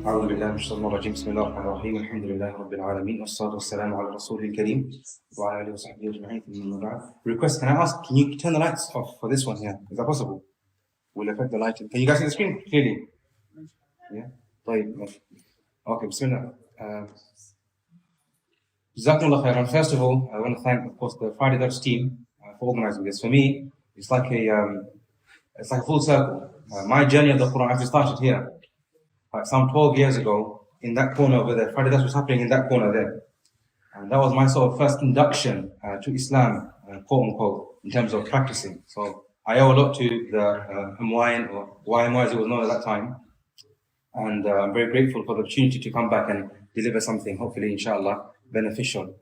أعوذ بالله من الشيطان الرجيم بسم الله الرحمن الرحيم الحمد لله رب العالمين والصلاة والسلام على رسوله الكريم وعلى آله وصحبه أجمعين ثم بعد. Request, can I ask, can you turn the lights off for this one here? Is that possible? Will affect the lighting. Can you guys see the screen clearly? Yeah? طيب. Okay, Bismillah. Jazakumullah khairan. First of all, I want to thank, of course, the Friday Dutch team for organizing this. For me, it's like a full circle. My journey of the Quran actually started here. Like some 12 years ago, in that corner over there. Friday Dutch was happening in that corner there. And that was my sort of first induction to Islam, quote unquote, in terms of practicing. So I owe a lot to the Hawaiian, or YMY as it was known at that time. And I'm very grateful for the opportunity to come back and deliver something, hopefully, inshallah, beneficial.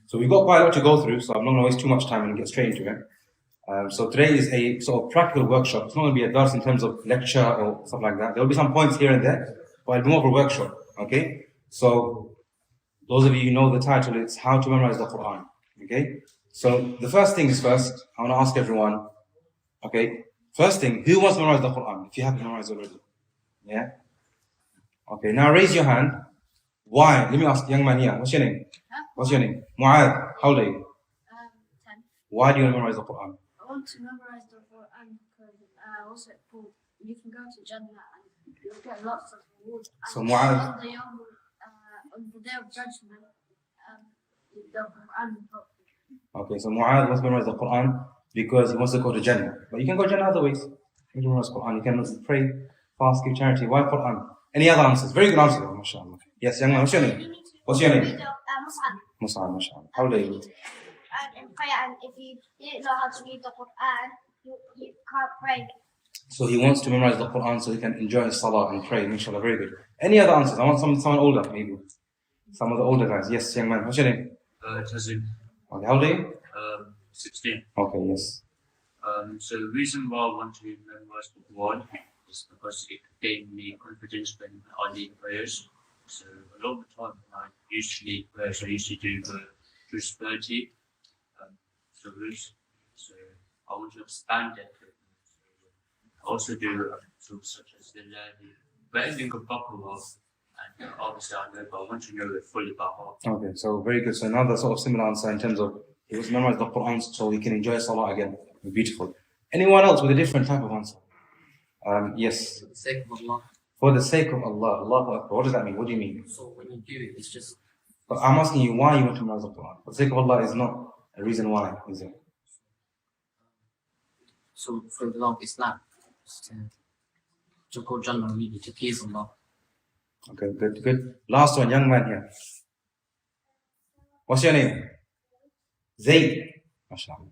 So we've got quite a lot to go through, so I'm not going to waste too much time and get straight into it. So today is a sort of practical workshop. It's not going to be a dars in terms of lecture or stuff like that. There will be some points here and there, but it'll be more of a workshop, okay? So those of you who know the title, it's How to Memorize the Qur'an, okay? So the first thing is first, I want to ask everyone, okay? First thing, who wants to memorize the Qur'an, if you haven't memorized already? Yeah? Okay, now raise your hand. Why? Let me ask, young man here, what's your name? What's your name? Mu'adh, how old are you? 10. Why do you want to memorize the Qur'an? I want to memorize the Quran because also you can go to Jannah and you'll get lots of rewards. So Mu'adh, On the day of judgment, the Quran will help you. okay, so Mu'adh wants to memorize the Qur'an because he wants to go to Jannah. But you can go Jannah other ways. You can memorize Qur'an, you can pray, fast, give charity. Why Qur'an? Any other answers? Very good answer, mashallah. Yes, young man, what's your name? What's your name? Mus'ab, mashallah. How old are you? In prayer, and if you didn't know how to read the Quran, you can't pray. So he wants to memorize the Qur'an so he can enjoy his salah and pray, inshallah. Very good. Any other answers? I want someone older, maybe. Some of the older guys. Yes, young man. What's your name? Tazim. Okay, how old are you? 16. Okay, yes. So the reason why I want to memorize the Quran is because it gave me confidence when I lead prayers. So a lot of the time when I used to lead prayers, I used to do just 30 surahs. So I want to expand it. I also do such as the ending of Baqarah, and obviously I know, but I want to know it fully by heart. Okay, so very good. So another sort of similar answer in terms of he wants to memorize the Qur'an so he can enjoy salah again. Beautiful. Anyone else with a different type of answer? Yes. For the sake of Allah. For the sake of Allah. Allahu Akbar. What does that mean? What do you mean? So when you do it, it's just. But I'm asking you why you want to memorize the Qur'an. For the sake of Allah is not a reason why, is it? So for the love of Islam, to go Jannah really, to please Allah. Okay, good, good. Last one, young man here. What's your name? Zayd. MashaAllah.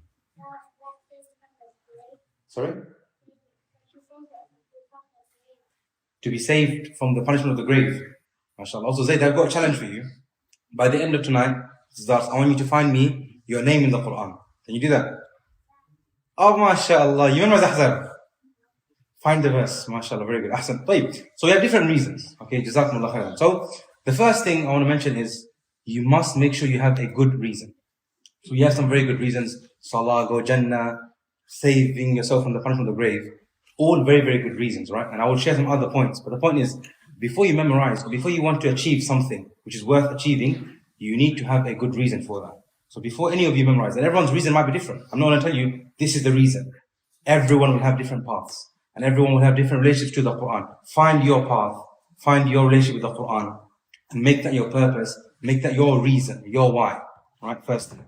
Sorry? To be saved from the punishment of the grave. MashaAllah. Also, Zayd, I've got a challenge for you. By the end of tonight, I want you to find me your name in the Quran. Can you do that? Oh, MashaAllah. You memorize Ahzab. Find the verse. MashaAllah. Very good. Ahsan. So we have different reasons. Okay, Jazakumullah khairan. So the first thing I want to mention is you must make sure you have a good reason. So we have some very good reasons. Salah, go Jannah, saving yourself from the punishment of the grave. All very, very good reasons, right? And I will share some other points. But the point is, before you memorize, or before you want to achieve something which is worth achieving, you need to have a good reason for that. So before any of you memorize, and everyone's reason might be different. I'm not going to tell you, this is the reason. Everyone will have different paths. And everyone will have different relationships to the Quran. Find your path. Find your relationship with the Quran. And make that your purpose. Make that your reason, your why. Right? First thing.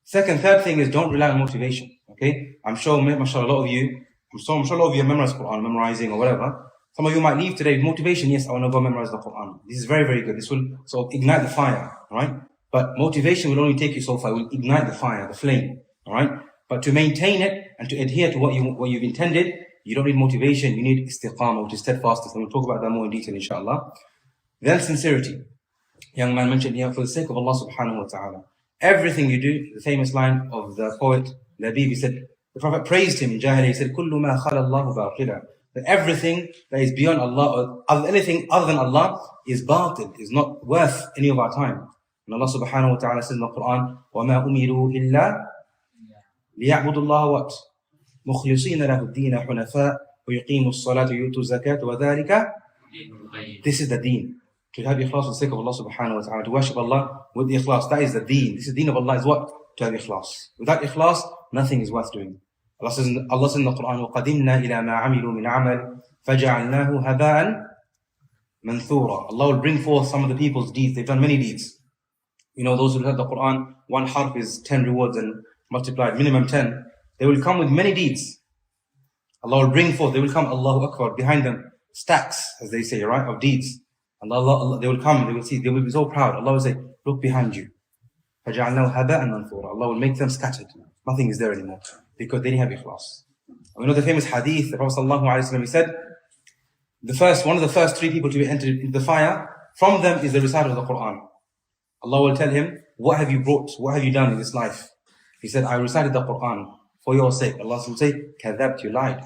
Second, third thing is don't rely on motivation. Okay? I'm sure, mashallah, a lot of you, I'm sure a lot of you have memorized Quran, memorizing or whatever. Some of you might leave today with motivation. Yes, I want to go memorize the Quran. This is very, very good. This will sort of ignite the fire. Right? But motivation will only take you so far. It will ignite the fire, the flame. Alright? But to maintain it and to adhere to what you've intended, you don't need motivation, you need istiqamah, which is steadfastness. And we'll talk about that more in detail, inshallah. Then sincerity. Young man mentioned here, for the sake of Allah subhanahu wa ta'ala. Everything you do, the famous line of the poet Labib, he said, the Prophet praised him in Jahiliyyah, he said, كُلُّ مَا خَلَى اللَّهُ بَاطِلًا. That everything that is beyond Allah, or anything other than Allah, is batil, is not worth any of our time. And Allah subhanahu wa ta'ala says in the Quran, وَمَا أُمِرُوا إِلَّا لِيَعْبُدُوا اللَّهَ what? مخلصين له الدين حنفاء ويقيموا الصلاة ويؤتوا الزكاة وذلك This is the deen. To have ikhlas for the sake of Allah subhanahu wa ta'ala, to worship Allah with the ikhlas, that is the deen. This is the deen of Allah, is what? To have ikhlas. Without ikhlas, nothing is worth doing. Allah says in the Qur'an, وَقَدِمْنَا إِلَى مَا عَمِلُوا مِنْ عَمَلٍ فَجَعَلْنَاهُ هَبَاءً مَنْثُورًا. Allah will bring forth some of the people's deeds. They've done many deeds. You know, those who heard the Qur'an, one harf is 10 rewards and multiplied, minimum 10. They will come with many deeds. Allah will bring forth, they will come, Allahu Akbar, behind them, stacks, as they say, right, of deeds. And Allah, they will come, they will see, they will be so proud. Allah will say, look behind you. فَجَعَلْنَاهُ هَبَاءً مَنْثُورًا. Allah will make them scattered. Nothing is there anymore. Because they didn't have ikhlas. We know the famous hadith, the Prophet ﷺ, he said, one of the first 3 people to be entered into the fire, from them is the reciter of the Qur'an. Allah will tell him, what have you brought? What have you done in this life? He said, I recited the Qur'an for your sake. Allah will say, كَذَبْتَ, you lied.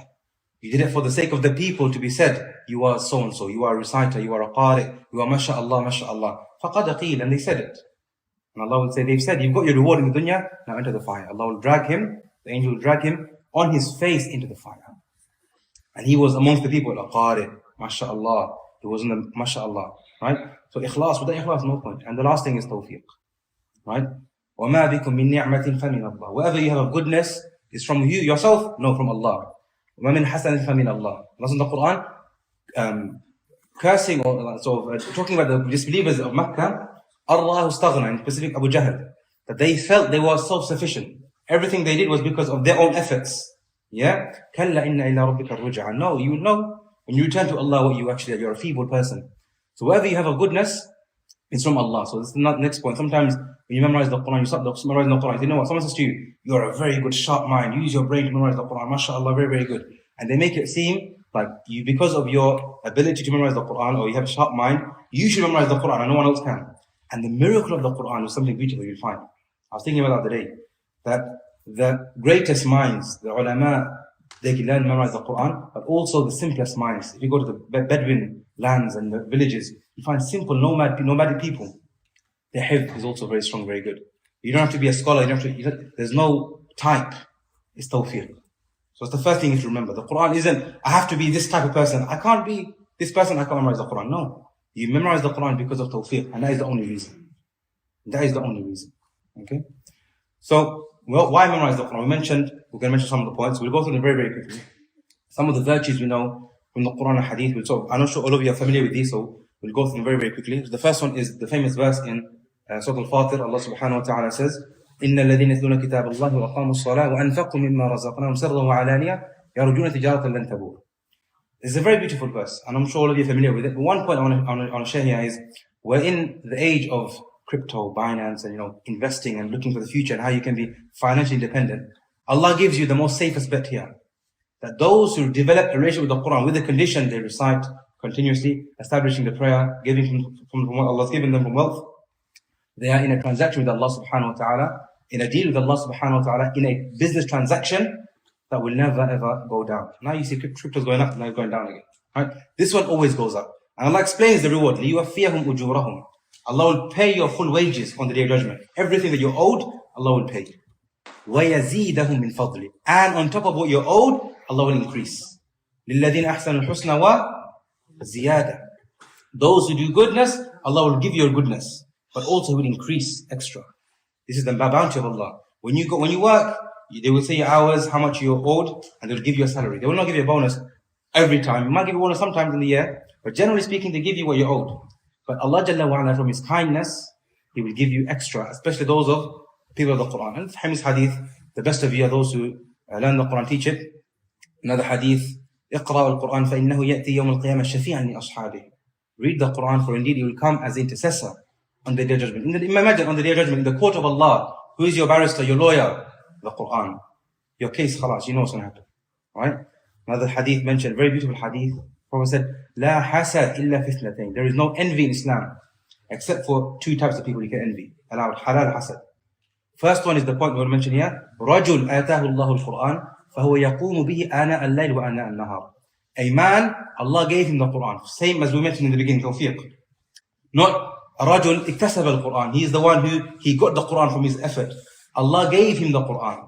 You did it for the sake of the people to be said, you are so-and-so, you are a reciter, you are a qari, you are mashallah, mashallah. فَقَدْ قِيلَ, and they said it. And Allah will say, they've said, you've got your reward in the dunya, now enter the fire. Allah will drag him, the angel will drag him on his face into the fire. And he was amongst the people, a qari, mashallah. He was in the mashallah, right? So ikhlas, without ikhlas, no point. And the last thing is tawfiq, right? وَمَا بِكُم مِّن نِعْمَةٍ فَمِنَ اللَّهِ. Whatever you have of goodness is from you yourself? No, from Allah. وَمَا مِنْ حَسَنٍ فَمِنَ اللَّهِ. That's in the Qur'an, cursing or talking about the disbelievers of Makkah, Allah istaghna, in specific Abu Jahl, that they felt they were self-sufficient. Everything they did was because of their own efforts. Yeah? كَلَّا إِنَّ إِلَىٰ رَبِّكَ الرُّجْعَى. No, you will know when you return to Allah what you actually are. You're a feeble person. So whatever you have of goodness, it's from Allah. So this is the next point. Sometimes when you memorize the Qur'an, you start memorizing the Qur'an, you know what? Someone says to you, you're a very good, sharp mind. You use your brain to memorize the Qur'an. MashaAllah, very, very good. And they make it seem like you, because of your ability to memorize the Qur'an, or you have a sharp mind, you should memorize the Qur'an and no one else can. And the miracle of the Qur'an is something beautiful you'll find. I was thinking about that today, that the greatest minds, the ulama, they can learn and memorize the Qur'an, but also the simplest minds. If you go to the Bedouin lands and the villages, you find simple nomadic people. Their hifz is also very strong, very good. You don't have to be a scholar, there's no type. It's tawfiq. So it's the first thing you have to remember. The Qur'an isn't, I have to be this type of person. I can't be this person, I can't memorize the Qur'an. No. You memorize the Qur'an because of tawfiq, and that is the only reason. That is the only reason. Okay? So, well, why memorize the Qur'an? We're going to mention some of the points. We'll go through them very, very quickly. Some of the virtues we know from the Qur'an and Hadith. I'm not sure all of you are familiar with these, so we'll go through them very, very quickly. The first one is the famous verse in Surah Al-Fatir. Allah subhanahu wa ta'ala says, إِنَّ الَّذِينَ يَتْلُونَ كِتَابَ اللَّهِ وَأَقَامُوا الصَّلَاةَ وَأَنفَقُوا مِمَّا رَزَقْنَاهُمْ سِرًّا وَعَلَانِيَةً يَرْجُونَ تِجَارَةً لَن تَبُورَ. It's a very beautiful verse, and I'm sure all of you are familiar with it. But one point I want to share here is, we're in the age of crypto, Binance, and investing and looking for the future and how you can be financially independent. Allah gives you the most safest bet here. That those who develop a relationship with the Qur'an, with the condition they recite continuously, establishing the prayer, giving from what Allah's given them from wealth, they are in a transaction with Allah subhanahu wa ta'ala, in a deal with Allah subhanahu wa ta'ala, in a business transaction that will never ever go down. Now you see crypto's going up, now it's going down again. Right? This one always goes up. And Allah explains the reward. لِيُوَفِّيَهُمْ أُجُورَهُمْ. Allah will pay your full wages on the Day of Judgment. Everything that you're owed, Allah will pay. وَيَزِيدَهُمْ مِنْ فَضْلِ. And on top of what you're owed, Allah will increase. لِلَّذِينَ أَحْسَنُوا الْحُسْنَ وَزِيَادَةً. Those who do goodness, Allah will give you your goodness, but also will increase extra. This is the bounty of Allah. When you work, they will say your hours, how much you're owed, and they'll give you a salary. They will not give you a bonus every time. They might give you a bonus sometimes in the year, but generally speaking, they give you what you're owed. But Allah Jalla wa Ala, from His kindness, He will give you extra, especially those of people of the Qur'an. And famous hadith, the best of you are those who learn the Qur'an, teach it. Another hadith, اقرأوا القرآن فإنه يأتي يوم القيامة شفيعا لأصحابه. Read the Qur'an, for indeed He will come as the intercessor on the Day of Judgment. Imagine on the Day of Judgment, in the court of Allah, who is your barrister, your lawyer? The Qur'an. Your case, khalas, you know what's going to happen. Right? Another hadith mentioned, very beautiful hadith. The Prophet said, لا حسد إلا في اثنتين. There is no envy in Islam, except for 2 types of people you can envy. Allowed, halal, hasad. First one is the point we will mention here. رجل آتاه الله القرآن فهو يقوم به آناء الليل وآناء النهار. A man, Allah gave him the Qur'an. Same as we mentioned in the beginning, tawfiq. Not رجل اكتسب القرآن. He is the one he got the Qur'an from his effort. Allah gave him the Qur'an.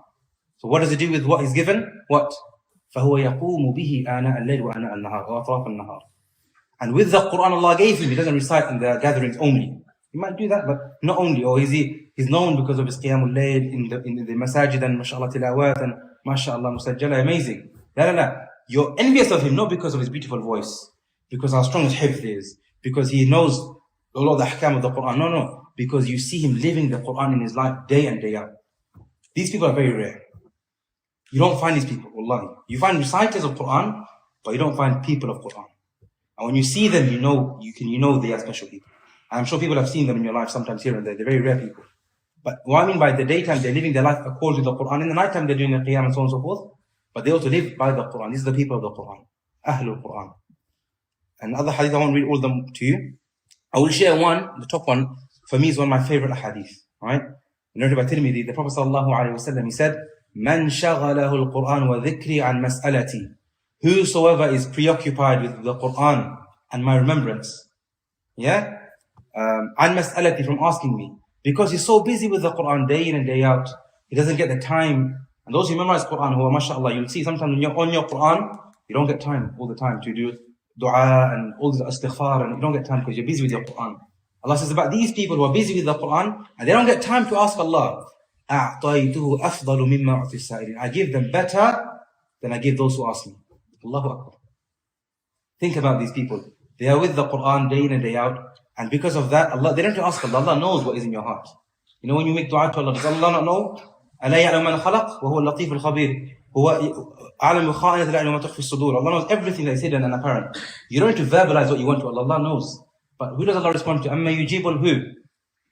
So what does it do with what he's given? What? فهو يقوم به آناء الليل وآناء النهار وأطراف النهار. And with the Qur'an Allah gave him, he doesn't recite in the gatherings only. He might do that, but not only. Or he's known because of his Qiyamul Layl in the masajid and mashallah tilawat and mashallah musajjala, amazing. La. You're envious of him not because of his beautiful voice, because how strong his hifz is, because he knows a lot of the ahkam of the Qur'an. No. Because you see him living the Qur'an in his life day in, day out. These people are very rare. You don't find these people, wallahi. You find reciters of Qur'an, but you don't find people of Qur'an. And when you see them, you know they are special people. I'm sure people have seen them in your life sometimes here and there. They're very rare people. But what I mean by the daytime, they're living their life according to the Qur'an. In the nighttime, they're doing the qiyam and so on and so forth. But they also live by the Qur'an. These are the people of the Qur'an. Ahlul Qur'an. And other hadith, I won't read all of them to you. I will share one, the top one, for me is one of my favorite hadith. Right? Narrated by Tirmidhi, the Prophet ﷺ, he said, Man shaghalahu al-Qur'an wa dhikri an mas'alati. Whosoever is preoccupied with the Qur'an and my remembrance. Yeah? An mas'alati, from asking me. Because he's so busy with the Qur'an day in and day out. He doesn't get the time. And those who memorize Qur'an, who are mashallah, you'll see sometimes when you're on your Qur'an, you don't get time all the time to do dua and all the istighfar, and you don't get time because you're busy with your Qur'an. Allah says about these people who are busy with the Qur'an and they don't get time to ask Allah, أَعْطَيْتُهُ أَفْضَلُ مِمَّا أُعْطِي السَّائِلِينَ. I give them better than I give those who ask me. Allahu Akbar. Think about these people. They are with the Qur'an day in and day out, and because of that, Allah, they don't have to ask Allah. Allah knows what is in your heart. You know, when you make dua to Allah, does Allah not know? أَلَا يَعْلَمُ مَنْ خَلَقْ وَهُوَ اللَّطِيفُ الْخَبِيرُ هُوَ أَعْلَمُ خَائِنَةَ الْأَعْيُنِ وَمَا تُخْفِي الصُّدُورُ. Allah knows everything that is hidden and apparent. You don't need to verbalize what you want to Allah. Allah knows. But who does Allah respond to? أَمَّا يُجِيبُ الْهُ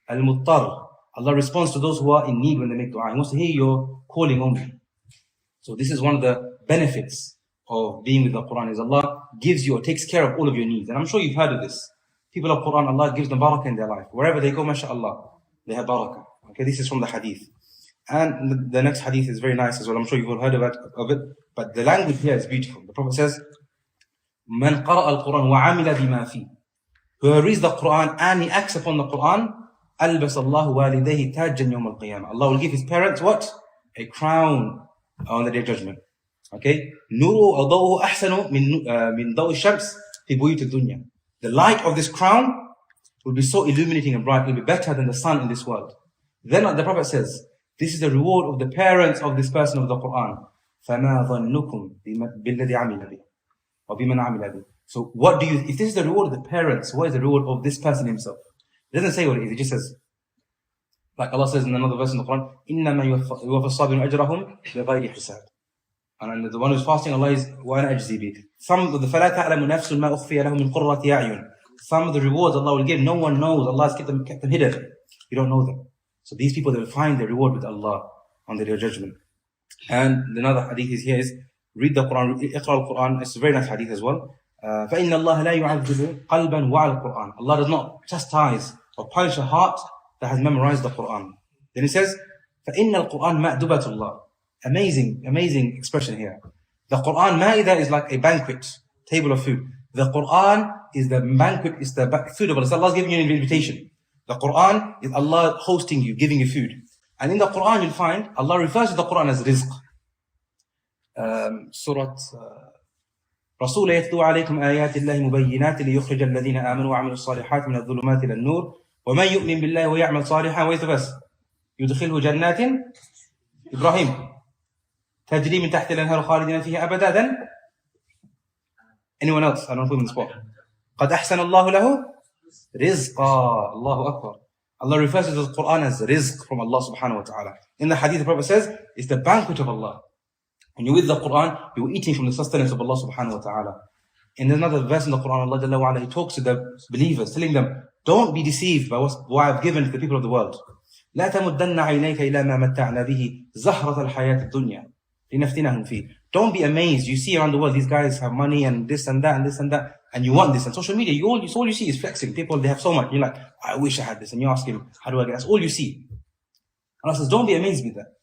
الْمُضْطَرُ. Allah responds to those who are in need when they make dua. He wants to hear your calling only. So this is one of the benefits of being with the Qur'an, is Allah gives you or takes care of all of your needs. And I'm sure you've heard of this. People of Qur'an, Allah gives them barakah in their life. Wherever they go, mashallah, they have barakah. Okay, this is from the hadith. And the next hadith is very nice as well. I'm sure you've all heard of it. But the language here is beautiful. The Prophet says, مَنْ قَرَأَ الْقُرْآنَ وَعَمِلَ بِمَا فِيهِ. Whoever reads the Qur'an and he acts upon the Qur'an, أَلْبَسَ اللَّهُ وَالِدَيْهِ تَاجًّا يَوْمَ الْقِيَامَةِ. Allah will give his parents what? A crown on the day of judgment. Okay? نُورُ أَضَوْهُ أَحْسَنُ مِنْ ضَوْءِ الشَّمْسِ فِي بُيُوتِ الدُّنْيَا. The light of this crown will be so illuminating and bright, it will be better than the sun in this world. Then the Prophet says, this is the reward of the parents of this person of the Qur'an. فَمَا ظَنُّكُمْ بِالَّذِي عَمِلَ بِهِ وَبِمَنْ عَمِلَ بِهِ. So what do you, if this is the reward of the parents, what is the reward of this person himself? It doesn't say what it is, it just says, like Allah says in another verse in the Quran, إِنَّمَا يُوَفَّى الصَّابِرُونَ أَجْرَهُم بِغَيْرِ حِسَابٍ. And the one who's fasting, Allah is وَأَنَا أَجْزِي بِهِ. Some of the فَلَا تَعْلَمُ نَفْسٌ مَا أُخْفِيَ لَهُم مِّن قُرَّةِ أَعْيُنٍ. Some of the rewards Allah will give, no one knows. Allah has kept them hidden. You don't know them. So these people, they will find their reward with Allah on the day of judgment. And another hadith is here is, read the Quran, اقرأ القرآن. It's a very nice hadith as well. فَإِنَّ اللَّهَ لَا يُعَذِّبُ قَلْبًا وَعَلَى القرآن. Allah does not chastise or punish a heart that has memorized the Quran. Then he says, فَإِنَّ الْقُرْآنَ مَأْدُبَةُ اللَّهِ. Amazing expression here. The Quran, Ma'idah, is like a banquet, table of food. The Quran is the banquet, is the food of Allah. So Allah is giving you an invitation. The Quran is Allah hosting you, giving you food. And in the Quran you'll find Allah refers to the Quran as rizq. Surah رسول يتلو عليكم آيات الله مبينات ليخرج الذين آمنوا وعملوا الصالحات من الظلمات إلى النور ومن يؤمن بالله ويعمل صالحا ويتبس يدخله جنات إبراهيم تجري من تحت الأنهار خالدين فيها أبدا. Then anyone else? I don't put him in the spot. قد أحسن الله له رزقا. Allahu Akbar. Allah refers to the Quran as rizq from Allah subhanahu wa ta'ala. In the hadith, the Prophet says, it's the banquet of Allah. When you're with the Quran, you're eating from the sustenance of Allah subhanahu wa ta'ala. In another verse in the Quran, Allah Jalla wa ala, He talks to the believers, telling them, don't be deceived by what I've given to the people of the world. لا تمدن عينيك إلى ما متعنا به زهرة الحياة الدنيا لنفتنهم فيه. Don't be amazed. You see around the world, these guys have money and this and that and this and that, and you want this. And social media, all you see is flexing. People, they have so much. You're like, I wish I had this. And you ask him, how do I get this? That's all you see. Allah says, don't be amazed with that.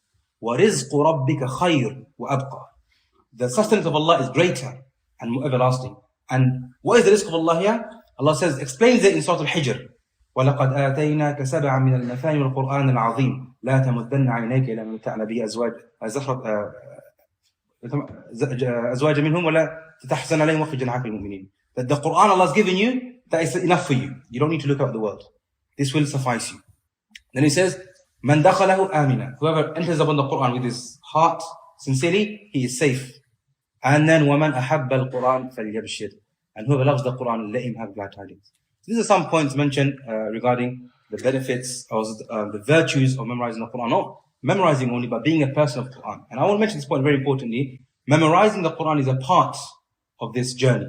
وَرِزْقُ رَبِّكَ خَيْرٌ وَأَبْقَى. The sustenance of Allah is greater and everlasting. And what is the rizq of Allah here? Allah says, explains it in Surah Al-Hijr. وَلَقَدْ آتَيْنَاكَ سَبْعًا مِنَ الْمَثَانِ وَالْقُرْآنِ الْعَظِيمِ لَا تَمُدَّنَّ عَيْنَيْكَ إِلَى مَا مَتَّعْنَا بِهِ أَزْوَاجًا مِنْهُمْ وَلَا تَحْزَنْ عَلَيْهِمْ وَاخْفِضْ جَنَاحَكَ لِلْمُؤْمِنِينَ. That the Qur'an Allah has given you, that is enough for you. You don't need to look out the world. This will suffice you. Then he says, "Man dakhalahu amina." Whoever enters upon the Qur'an with his heart sincerely, he is safe. And then وَمَنْ أَحَبَّ الْقُرْآنَ فَلْيَبْشِرْ. And whoever loves the Qur'an, let him have glad tidings. These are some points mentioned regarding the benefits or the virtues of memorizing the Qur'an. Not memorizing only, but being a person of Qur'an. And I want to mention this point very importantly. Memorizing the Qur'an is a part of this journey.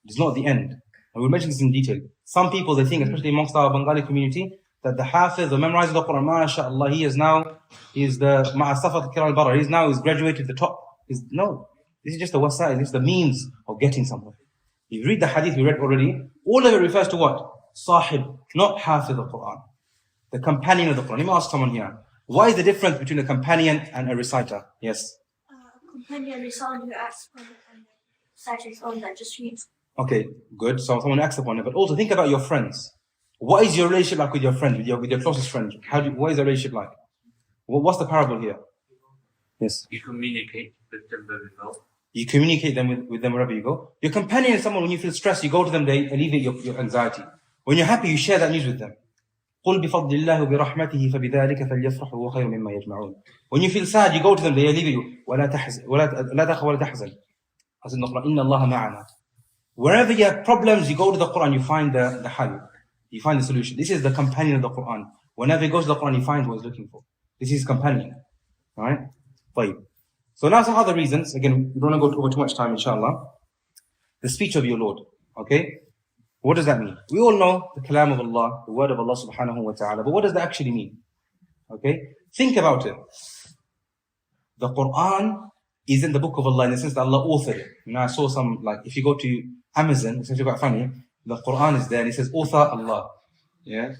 It is not the end. And we'll mention this in detail. Some people, they think, especially amongst our Bengali community, that the Hafiz, the memorizing the Qur'an, mashallah, he is the Ma'asafat Kiral Bara, he's graduated to the top. No, this is just the wasa'il, this is the means of getting somewhere. If you read the hadith we read already, all of it refers to what? Sahib, not Hafiz of the Qur'an. The companion of the Qur'an. Let me ask someone here. What is the difference between a companion and a reciter? Yes? A companion is someone who acts upon it and reciter is someone that just reads. Okay, good. So someone acts upon it. But also think about your friends. What is your relationship like with your friend, with your closest friend? What is the relationship like? What's the parable here? Yes. You communicate with them very well. You communicate with them wherever you go. Your companion is someone, when you feel stressed, you go to them, they alleviate your anxiety. When you're happy, you share that news with them. قُلْ بِفَضْلِ اللَّهِ وَبِرَحْمَتِهِ فَبِذَلِكَ فَلْيَفْرَحُوا وَخَيْرٌ مِمَّا يَجْمَعُونَ. When you feel sad, you go to them, they alleviate you. وَلَا تَخَفْ وَلَا تَحْزَنْ. As in the Qur'an, إِنَّ اللَّهَ مَعَنَا. Wherever you have problems, you go to the Qur'an, you find the hal. You find the solution. This is the companion of the Qur'an. Whenever he goes to the Qur'an, he finds what he's looking for. This is his companion. Alright? Fine. So now some other reasons. Again, we don't want to go over too much time, inshallah. The speech of your Lord. Okay? What does that mean? We all know the kalam of Allah, the word of Allah subhanahu wa ta'ala. But what does that actually mean? Okay? Think about it. The Qur'an is in the book of Allah in the sense that Allah authored it. You know, I saw some, like, if you go to Amazon, it's actually quite funny. The Qur'an is there and it says author Allah. Yeah?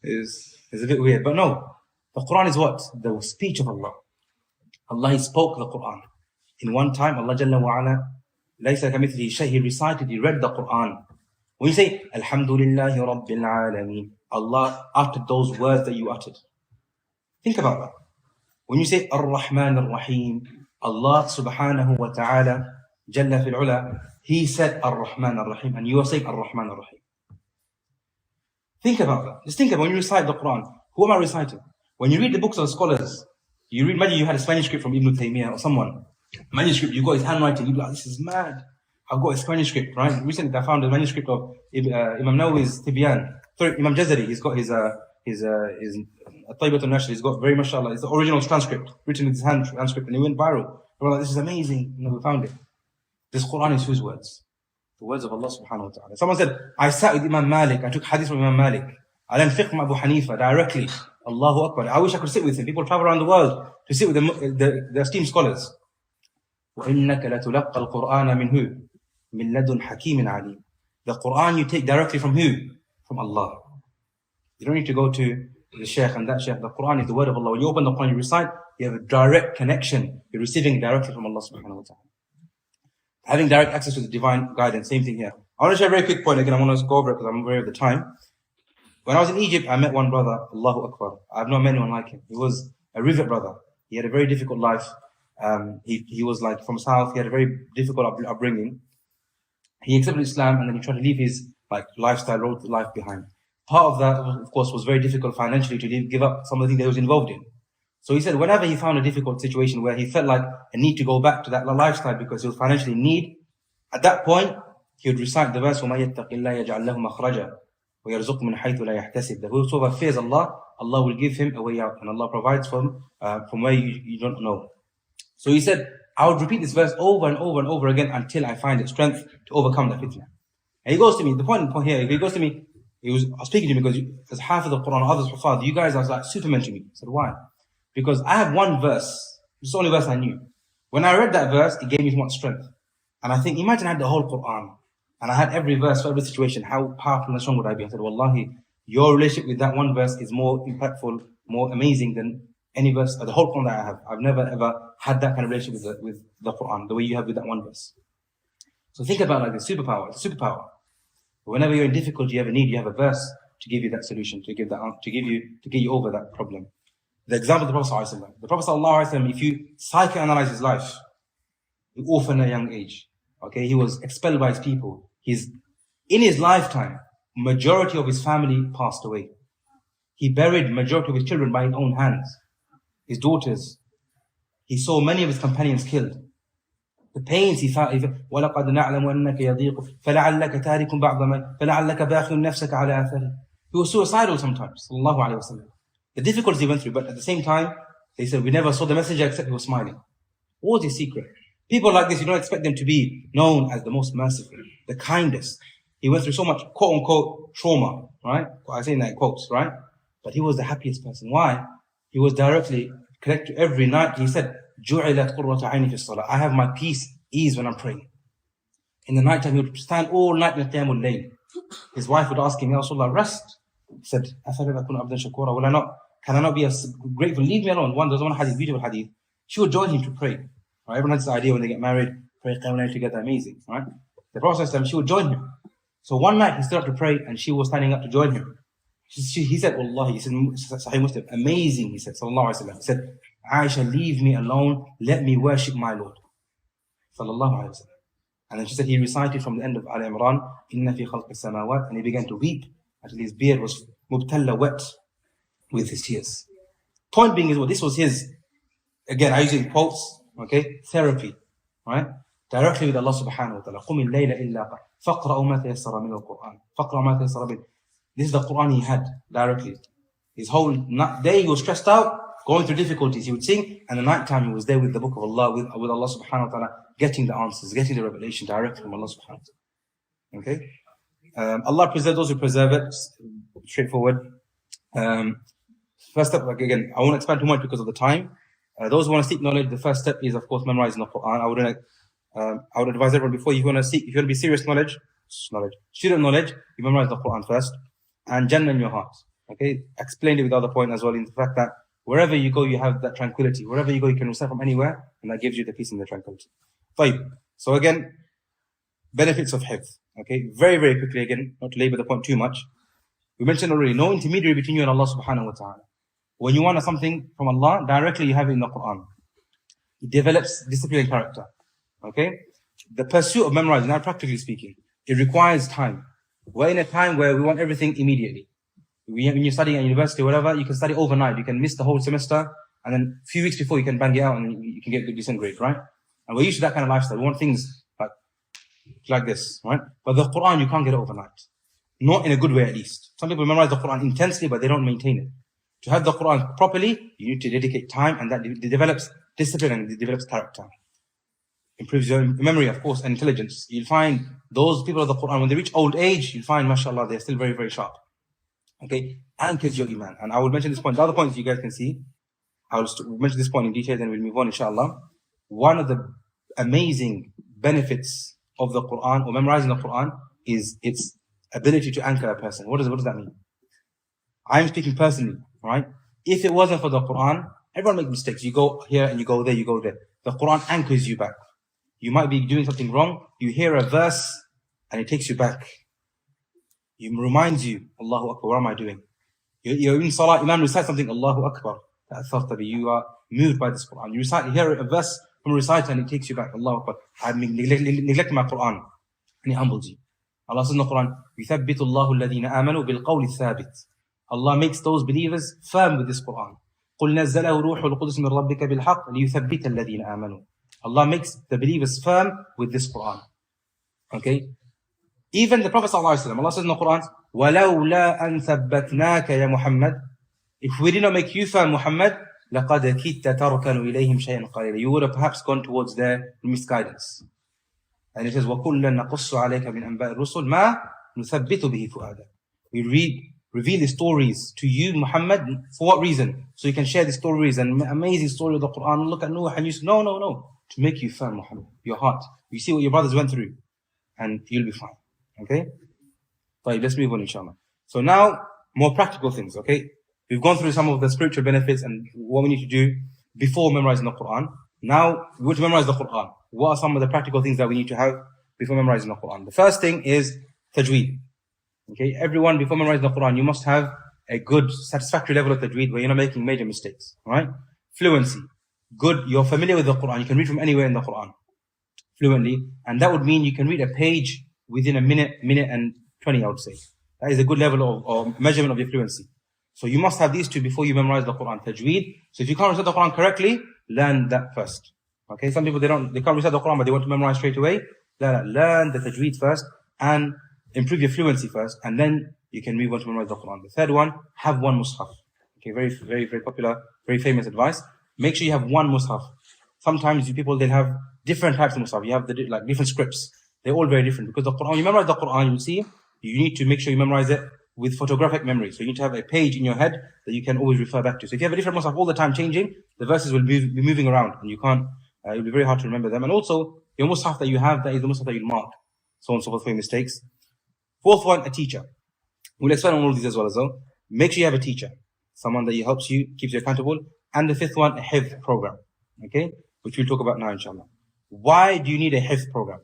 It's a bit weird. But no. The Qur'an is what? The speech of Allah. Allah, He spoke the Qur'an. In one time, Allah Jalla wa Ala, laysa kamithlihi shay, He recited, He read the Qur'an. When you say, Alhamdulillahi Rabbil Alameen, Allah uttered those words that you uttered. Think about that. When you say Ar-Rahman Ar-Rahim, Allah subhanahu wa ta'ala, Jalla fil Ula, He said Ar-Rahman Ar-Rahim, and you are saying Ar-Rahman Ar-Rahim. Think about that. Just think about when you recite the Qur'an. Who am I reciting? When you read the books of the scholars, you read, imagine you had a manuscript from Ibn Taymiyyah or someone. Manuscript, you got his handwriting, you'd be like, this is mad. I've got his manuscript, right? Recently I found a manuscript of Imam Nawawi's Tibyan. Sorry, Imam Jazari, he's got his Tayyibat al-Nashr, he's got very mashallah, it's the original transcript, written with his handscript, and it went viral. We're like, this is amazing, we found it. This Qur'an is whose words? The words of Allah subhanahu wa ta'ala. Someone said, I sat with Imam Malik, I took hadith from Imam Malik. I learned fiqh from Abu Hanifa directly. Allahu Akbar. I wish I could sit with him. People travel around the world to sit with the esteemed scholars. وَإِنَّكَ لَتُلَقَّ الْقُرْآنَ مِنْ هُ مِنْ لَدُنْ حَكِيمٍ عَلِيمٍ. The Qur'an you take directly from who? From Allah. You don't need to go to the Shaykh and that Shaykh. The Qur'an is the word of Allah. When you open the Qur'an, you recite, you have a direct connection. You're receiving directly from Allah subhanahu wa ta'ala. Having direct access to the divine guidance, same thing here. I want to share a very quick point. Again, I want to go over it because I'm aware of the time. When I was in Egypt, I met one brother, Allahu Akbar. I've not met anyone like him. He was a rivet brother. He had a very difficult life. He was like from South. He had a very difficult upbringing. He accepted Islam and then he tried to leave his like lifestyle, road life behind. Part of that, of course, was very difficult financially to give up some of the things that he was involved in. So he said whenever he found a difficult situation where he felt like a need to go back to that lifestyle because he was financially in need, at that point, he would recite the verse, وَمَن يَتَّقِ اللَّهَ يَجْعَلْ لَهُ مَخْرَجًا وَيَرْزُقْهُ مِنْ حَيْثُ لَا يَحْتَسِبُ. That whosoever fears Allah, Allah will give him a way out, and Allah provides from where you don't know. So he said, I would repeat this verse over and over and over again until I find the strength to overcome the fitna. And he goes to me, the point here, he goes to me, he was speaking to me because as half of the Qur'an, others Hufad, you guys are like Superman to me. I said, why? Because I have one verse, it's the only verse I knew. When I read that verse, it gave me so much strength. And I think, imagine I had the whole Qur'an, and I had every verse for every situation, how powerful and strong would I be? I said, Wallahi, your relationship with that one verse is more impactful, more amazing than any verse, the whole Qur'an that I have. I've never ever had that kind of relationship with the Qur'an, the way you have with that one verse. So think about like the superpower, it's a superpower. Whenever you're in difficulty, you have a need, you have a verse to give you that solution, to get you over that problem. The example of the Prophet ﷺ. The Prophet ﷺ, if you psychoanalyze his life, he orphaned at a young age. Okay, he was expelled by his people. His In his lifetime, majority of his family passed away. He buried majority of his children by his own hands, his daughters. He saw many of his companions killed. The pains he felt. وَلَقَدْ نَعْلَمُ أَنَّكَ يَضِيقُ فَلَعَلَّكَ تَارِكٌ بَعْضَ مَا فَلَعَلَّكَ بَاخِعٌ نَفْسَكَ عَلَى آثَارِهِ. He was suicidal sometimes, sallallahu alayhi wa sallam. The difficulties he went through, but at the same time, they said, we never saw the messenger except he was smiling. What was his secret? People like this, you don't expect them to be known as the most merciful, the kindest. He went through so much quote-unquote trauma, right? I say in that quotes, right? But he was the happiest person. Why? He was directly connected every night. He said, جُعِلَتْ قُرَّةُ عَيْنِي فِي الصَّلَاةِ. I have my peace, ease when I'm praying. In the night time, he would stand all night in Qiyamul Layl. His wife would ask him, Ya Rasulullah, rest. He said, أَفَلَا أَكُونَ عَبْدًا شَكُورًا. Can I not be grateful? Leave me alone. There's one hadith, beautiful hadith. She would join him to pray. Right? Everyone has this idea when they get married, pray Qiyamul Layl together, amazing. Right? The Prophet, she would join him. So one night he stood up to pray and she was standing up to join him. He said, Wallahi, he said, Sahih Muslim, amazing, he said, sallallahu alayhi wa sallam. He said, Aisha, leave me alone, let me worship my Lord. Sallallahu alayhi wa sallam. And then she said, he recited from the end of Al-Imran, Inna fi khalqi samawat, and he began to weep until his beard was mubtalla, wet with his tears. Point being is, well, this was his, again, I use it in quotes, okay, therapy, right? Directly with Allah subhanahu wa ta'ala. قُمِ اللَّيْلَ إِلَّا فَقْرَأُوا مَا تَيَسَّرَ مِنَ الْقُرْآنِ فَقْرَأُوا مَا تَيَسَّرَ مِنْ. This is the Qur'an he had directly. His whole day he was stressed out, going through difficulties. He would sing, and the night time he was there with the book of Allah, with Allah subhanahu wa ta'ala, getting the answers, getting the revelation directly from Allah subhanahu wa ta'ala. Okay? Allah preserve those who preserve it. Straightforward. First step, like again, I won't expand too much because of the time. Those who want to seek knowledge, the first step is, of course, memorizing the Qur'an. I would advise everyone before you want to be serious knowledge, student knowledge, you memorize the Qur'an first, and Jannah in your heart. Okay, explained it with the other point as well, in the fact that wherever you go, you have that tranquility. Wherever you go, you can recite from anywhere, and that gives you the peace and the tranquility. Fine. So again, benefits of Hifz. Okay, very, very quickly again, not to labor the point too much. We mentioned already, no intermediary between you and Allah subhanahu wa ta'ala. When you want something from Allah, directly you have it in the Qur'an. It develops discipline and character. Okay? The pursuit of memorizing, now practically speaking, it requires time. We're in a time where we want everything immediately. When you're studying at university or whatever, you can study overnight. You can miss the whole semester, and then a few weeks before you can bang it out and you can get a decent grade, right? And we're used to that kind of lifestyle. We want things like this, right? But the Qur'an, you can't get it overnight. Not in a good way, at least. Some people memorize the Qur'an intensely, but they don't maintain it. To have the Qur'an properly, you need to dedicate time, and that develops discipline and it develops character. Improves your memory, of course, and intelligence. You'll find those people of the Qur'an, when they reach old age, you'll find, mashallah, they're still very, very sharp. Okay? Anchors your iman. And I will mention this point. The other points you guys can see, I will mention this point in detail, then we'll move on, inshallah. One of the amazing benefits of the Qur'an, or memorizing the Qur'an, is its ability to anchor a person. What does that mean? I'm speaking personally, right? If it wasn't for the Qur'an, everyone makes mistakes. You go here and you go there, you go there. The Qur'an anchors you back. You might be doing something wrong. You hear a verse and it takes you back. It reminds you, Allahu Akbar, what am I doing? You're in Salah, Imam recites something, Allahu Akbar. You are moved by this Qur'an. You hear a verse from a reciter and it takes you back, Allahu Akbar. I've neglected my Qur'an. And it humbles you. Allah says in the Qur'an, يُثَبِّتُ اللَّهُ الَّذِينَ آمَنُوا بِالْقَوْلِ الثَّابِتِ. Allah makes those believers firm with this Qur'an. قُلْ نَزَّلَهُ رُوحُ الْقُدُسِ مِنْ رَبِّكَ بِالْحَقِّ لِيُثَبِّتَ الَّذِينَ آمَنُوا. Allah makes the believers firm with this Qur'an. Okay? Even the Prophet ﷺ, Allah says in the Qur'an, وَلَوْلَا أَن ثَبَّتْنَاكَ يَا مُحَمَّدْ. If we did not make you firm, Muhammad, لَقَدْ كِدْتَ تَرْكَنُ إِلَيْهِمْ شَيْئًا قَلِيلًا. You would have perhaps gone towards their misguidance. And it says, وَكُلًّا نَقُصُّ عَلَيْكَ مِنْ أَنْبَاءِ الرُّسُلِ مَا نُثَبِّتُ بِهِ فُؤَادًا. We reveal the stories to you, Muhammad, for what reason? So you can share the stories and amazing story of the Qur'an. Look at Noah and Yusuf. No. To make you firm, Muhammad, your heart. You see what your brothers went through, and you'll be fine. Okay? Right, let's move on, inshallah. So now, more practical things, okay? We've gone through some of the spiritual benefits and what we need to do before memorizing the Qur'an. Now, we want to memorize the Qur'an. What are some of the practical things that we need to have before memorizing the Qur'an? The first thing is tajweed. Okay, everyone, before memorizing the Qur'an, you must have a good, satisfactory level of tajweed where you're not making major mistakes. Right? Fluency. Good, you're familiar with the Qur'an. You can read from anywhere in the Qur'an fluently. And that would mean you can read a page within a minute and 20, I would say. That is a good level of measurement of your fluency. So you must have these two before you memorize the Quran. Tajweed. So if you can't recite the Quran correctly, learn that first. Okay, some people they can't recite the Quran, but they want to memorize straight away. Learn the Tajweed first and improve your fluency first, and then you can move on to memorize the Quran. The third one, have one mushaf. Okay, very popular, very famous advice. Make sure you have one mushaf. Sometimes people they'll have different types of mushaf. You have like different scripts. They're all very different because the Quran. When you memorize the Quran, you'll see you need to make sure you memorize it with photographic memory. So you need to have a page in your head that you can always refer back to. So if you have a different mushaf all the time changing, the verses will be moving around and you can't. It'll be very hard to remember them. And also your mushaf that you have, that is the mushaf that you mark. So on and so forth for your mistakes. Fourth one, a teacher. We'll explain on all of these as well. Make sure you have a teacher, someone that helps you, keeps you accountable. And the fifth one, a Hifz program. Okay, which we'll talk about now, inshallah. Why do you need a Hifz program?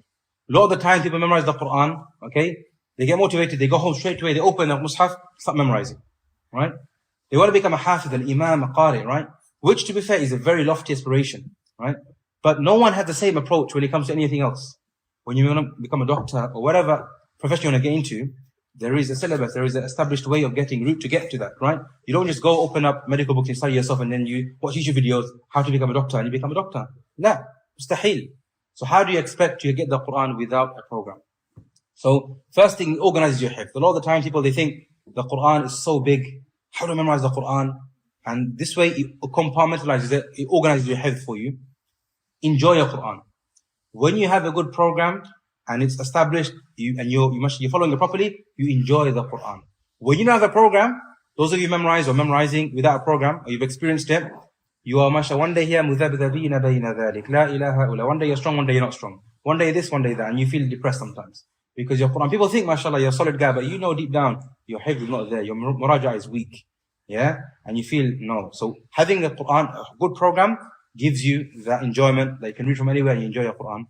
A lot of the time, people memorize the Quran. Okay, they get motivated, they go home straight away, they open the mushaf, start memorizing. Right? They want to become a hafiz, an imam, a qari, right? Which, to be fair, is a very lofty aspiration, right? But no one has the same approach when it comes to anything else. When you want to become a doctor or whatever profession you want to get into, there is a syllabus, there is an established way of route to get to that, right? You don't just go open up medical books and study yourself and then you watch YouTube videos, how to become a doctor, and you become a doctor. La, mustahil. So how do you expect to get the Quran without a program? So first thing, organize your hifz. A lot of the time people, they think the Quran is so big, how to memorize the Quran? And this way it compartmentalizes it, it organizes your hifz for you. Enjoy your Quran. When you have a good program and it's established, you're following it properly, you enjoy the Quran. When you don't have a program, those of you memorize or memorizing without a program, or you've experienced it, you are mashallah, one day here, mudhabdhabina bayna dhalik, la ilaha illa. One day you're strong, one day you're not strong. One day this, one day that, and you feel depressed sometimes. Because your Quran, people think, mashallah, you're a solid guy, but you know deep down, your hifz is not there, your muraja is weak. Yeah? And you feel, no. So having the Quran, a good program, gives you that enjoyment that you can read from anywhere and you enjoy your Quran.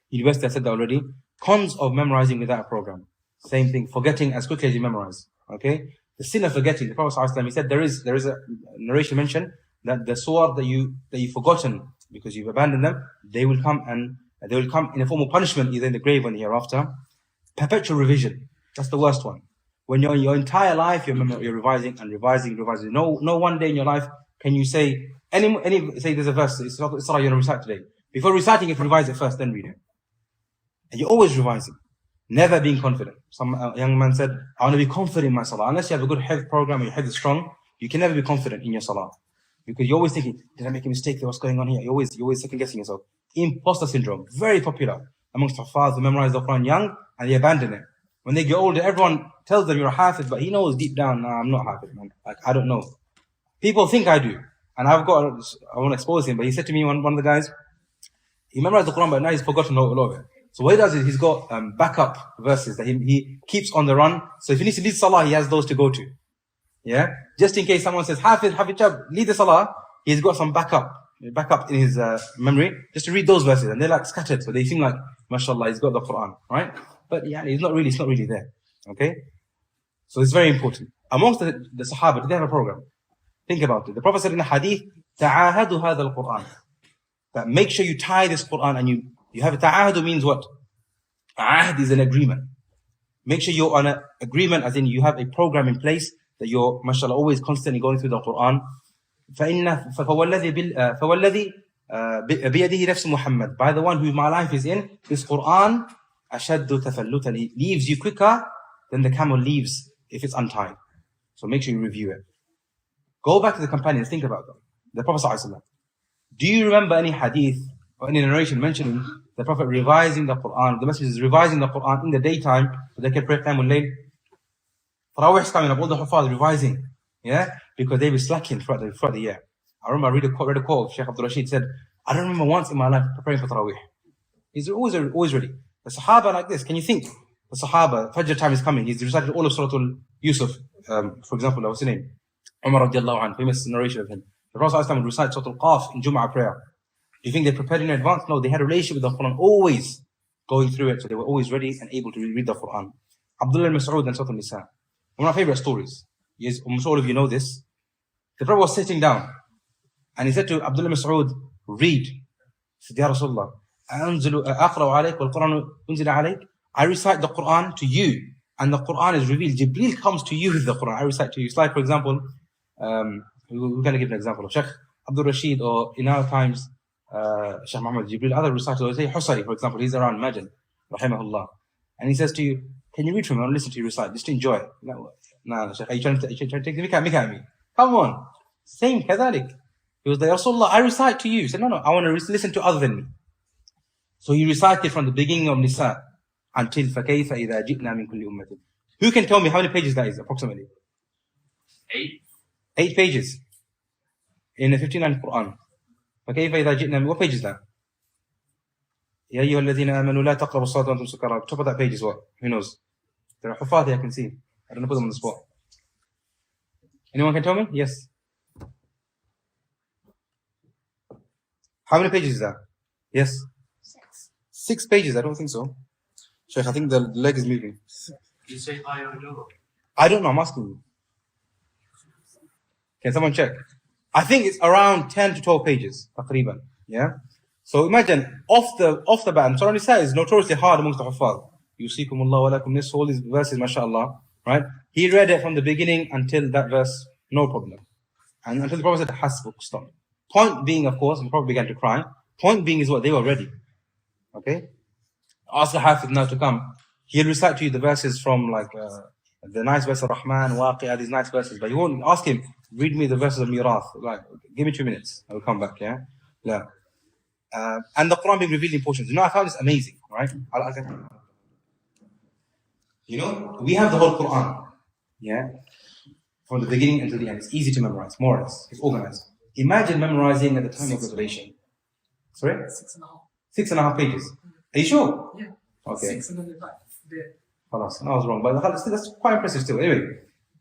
University, I said that already. Cons of memorizing without a program. Same thing, forgetting as quickly as you memorize. Okay? The sin of forgetting. The Prophet ﷺ, he said there is a narration mentioned that the surah that you've forgotten because you've abandoned them, they will come in a form of punishment either in the grave or in the hereafter. Perpetual revision. That's the worst one. When you're in your entire life, you're revising and revising. No one day in your life can you say say there's a verse, it's surah you're going to recite today. Before reciting it, revise it first, then read it. And you're always revising, never being confident. Some young man said, I want to be confident in my salah. Unless you have a good hifz program and your hifz is strong, you can never be confident in your salah. Because you're always thinking, did I make a mistake? What's going on here? You're always second guessing yourself. Imposter syndrome, very popular amongst Hafiz who memorize the Quran young and they abandon it. When they get older, everyone tells them you're a Hafiz, but he knows deep down, nah, I'm not Hafiz, man. Like, I don't know. People think I do. And I want to expose him, but he said to me, one of the guys, he memorized the Quran, but now he's forgotten a lot of it. So what he does is he's got backup verses that he keeps on the run. So if he needs to lead salah, he has those to go to. Yeah? Just in case someone says, Hafiz, lead the salah, he's got some backup in his memory, just to read those verses. And they're like scattered, so they seem like, mashallah, he's got the Quran, right? But yeah, it's not really there. Okay? So it's very important. Amongst the Sahaba, did they have a program? Think about it. The Prophet said in the hadith, ta'ahadu hadha al-Quran. That make sure you tie this Quran and you have a ta'ahadu means what? Ahd is an agreement. Make sure you're on an agreement, as in you have a program in place that you're, mashallah, always constantly going through the Quran. فَوَالَّذِي بِيَدِهِ نَفْسُ Muhammad. By the one who my life is in, this Quran, أَشَدُّ تَفَلُّتًا. It leaves you quicker than the camel leaves if it's untied. So make sure you review it. Go back to the companions, think about them. The Prophet ﷺ. Do you remember any hadith or any narration mentioning the Prophet revising the Quran, the messengers revising the Quran in the daytime so they can pray Qiyamul Layl? Tarawih is coming up, all the Hufaz revising. Yeah? Because they were slacking throughout the year. I remember I read a quote, Shaykh Abdul Rashid said, I don't remember once in my life preparing for Tarawih. He's always ready. The Sahaba like this, can you think? The Sahaba, Fajr time is coming, he's recited all of Surah Yusuf, for example, what's his name? Umar radiallahu anhu, famous narration of him. The Prophet ﷺ would recite Surah Al-Qaf in Jum'ah prayer. Do you think they prepared in advance? No, they had a relationship with the Quran, always going through it, so they were always ready and able to read the Quran. Abdullah Mas'ud and Surah Al-Nisa. One of my favorite stories. Yes, almost all of you know this. The Prophet was sitting down and he said to Abdullah Mas'ud, read. He said, Ya Rasulullah, أقرأ عليك والقرآن أنزل عليك? I recite the Qur'an to you, and the Qur'an is revealed. Jibreel comes to you with the Qur'an. I recite to you. It's like, for example, we're going to give an example of Sheikh Abdul Rashid, or in our times, Sheikh Muhammad Jibreel, other reciters, say Husari, for example, he's around Majal, rahimahullah. And he says to you, can you read from me and listen to you recite, just to enjoy it? No, Sheikh, are you trying to take the mic at me? Come on. Same, kadhalik. He was like, Rasulullah, I recite to you. He said, no, I want to listen to other than me. So he recited from the beginning of Nisa until فَكَيْفَ إِذَا جِئْنَا مِنْ كُلِّ أُمَّةٍ. Who can tell me how many pages that is, approximately? 8 pages. In the 59th Qur'an. فَكَيْفَ إِذَا جِئْنَا, what page is that? يَا أَيُّهَا الَّذِينَ آمَنُوا لَا تَقْرَبُوا الصَّلَاةَ وَأَنْتُمْ سُكَارَىٰ. Top of that page is what? Who knows? There are Hufad here, I can see. I don't know, put them on the spot. Anyone can tell me? Yes. How many pages is that? Yes? 6 pages, I don't think so. Sheikh, I think the leg is moving. You say higher or lower? I don't know, I'm asking you. Can someone check? I think it's around 10 to 12 pages, taqriban. Yeah? So imagine, off the bat, Surah Nisa is notoriously hard amongst the Huffaz. Yusikumullah wa lakum nisfu, all these verses, mashallah. Right? He read it from the beginning until that verse, no problem. And until the Prophet said, Hasbuk, stop. Point being, of course, the Prophet began to cry. Point being is what? They were ready. Okay? Ask the Hafiz now to come. He'll recite to you the verses from like the nice verse of Rahman, Waqi'ah, these nice verses. But you won't ask him, read me the verses of Mirath. Like, give me 2 minutes. I will come back, yeah? Yeah. And the Quran being revealed in portions. You know, I found this amazing, right? You know, we have the whole Quran, yeah? From the beginning until the end. It's easy to memorize, more or less. It's organized. Imagine memorizing at the time of revelation. Sorry? 6.5. 6.5 pages. Are you sure? Yeah. Okay. 6 and then the back. There. No, I was wrong. But that's quite impressive still. Anyway,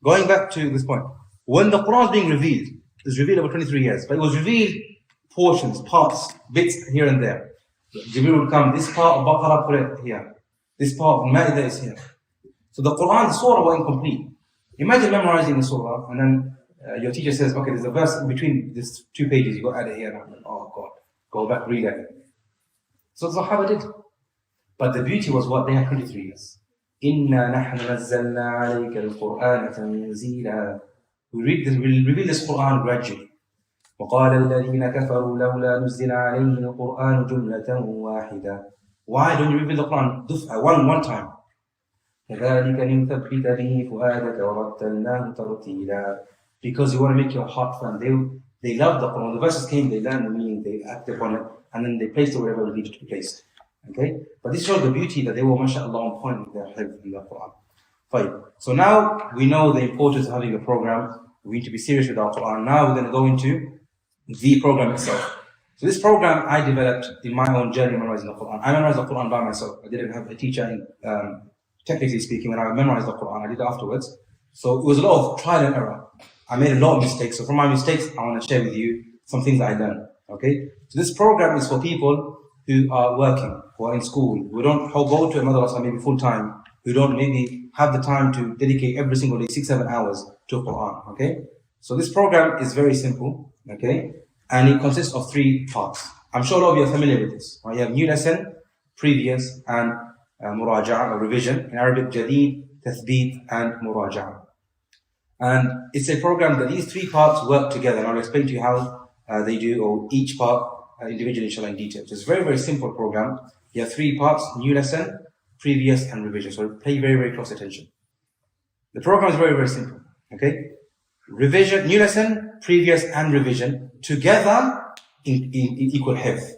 going back to this point. When the Quran is being revealed, it was revealed over 23 years. But it was revealed portions, parts, bits here and there. Jibreel would come, this part of Baqarah, put it here. This part of Ma'idah is here. So the Quran, the surah was incomplete. Imagine memorizing the surah and then your teacher says, okay, there's a verse in between these 2 pages, you got to add it here. And I'm like, oh God, go back, read it. So the Sahaba did. But the beauty was what? They had 23 years. إِنَّا نَحْنُ نَزَّلْنَا عَلَيْكَ الْقُرْآنَ تَنزِيلًا. We reveal this Quran gradually. وَقَالَ الَّذِينَ كَفَرُوا لَوْلَا نُزِّلَ عَلَيْهِ الْقُرْآنُ جُمْلَةً وَاحِدًا. Why don't you reveal the Quran one time? كَذَلِكَ لِنُثَبِّتَ بِهِ فُؤَادَكَ وَرَتَّلْنَاهُ تَرْتِيلًا. Because you want to make your heart firm. They love the Quran. The verses came, they learned the meaning, they acted upon it, and then they placed it wherever it needed to be placed. Okay? But this shows the beauty that they were, mashallah, on point with their hifz in the Quran. Fine. So now we know the importance of having a program. We need to be serious with our Quran. Now we're going to go into the program itself. So this program I developed in my own journey memorizing the Quran. I memorized the Quran by myself. I didn't have a teacher in, technically speaking, when I memorized the Quran. I did it afterwards. So it was a lot of trial and error. I made a lot of mistakes. So from my mistakes, I want to share with you some things I learned. Okay? So this program is for people who are working, who are in school, who don't go to a madrasa maybe full time, who don't maybe have the time to dedicate every single day 6-7 hours to Quran. Okay? So this program is very simple. Okay? And it consists of 3 parts. I'm sure a lot of you are familiar with this. Right? You have new lesson, previous, and muraja'a, or revision. In Arabic, jadid, tathbeet, and muraja'a. And it's a program that these 3 parts work together. And I'll explain to you how they do, or each part individually, inshallah, in detail. So it's a very, very simple program. You have 3 parts, new lesson, previous, and revision. So pay very, very close attention. The program is very, very simple. Okay? Revision, new lesson, previous, and revision together in equal hifz.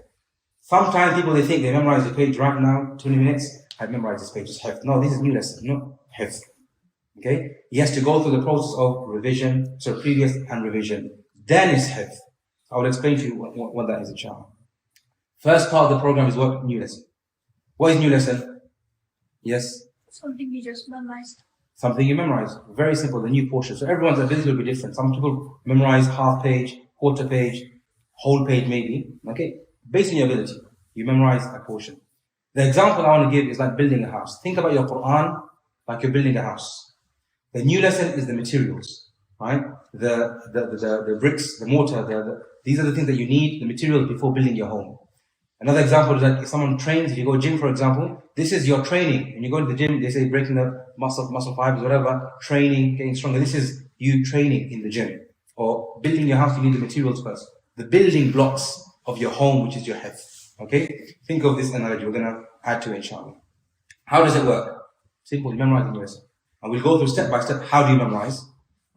Sometimes people, they think they memorize the page right now, 20 minutes, I've memorized this page, it's hifz. No, this is new lesson, no hifz. Okay? He has to go through the process of revision, so previous and revision. Then it's hifz. I will explain to you what that is, inshallah. First part of the program is what? New lesson. What is new lesson? Yes? Something you just memorized. Something you memorize. Very simple, the new portion. So everyone's ability will be different. Some people memorize half page, quarter page, whole page maybe. Okay? Based on your ability, you memorize a portion. The example I want to give is like building a house. Think about your Quran like you're building a house. The new lesson is the materials, right? The bricks, the mortar, these are the things that you need, the materials before building your home. Another example is that if someone trains, if you go gym, for example, this is your training. When you go to the gym, they say breaking the muscle fibers, whatever, training, getting stronger. This is you training in the gym. Or building your house, you need the materials first. The building blocks of your home, which is your hifz. Okay? Think of this analogy. We're going to add to it, inshallah. How does it work? Simple, you memorize the lesson. And we'll go through step by step. How do you memorize?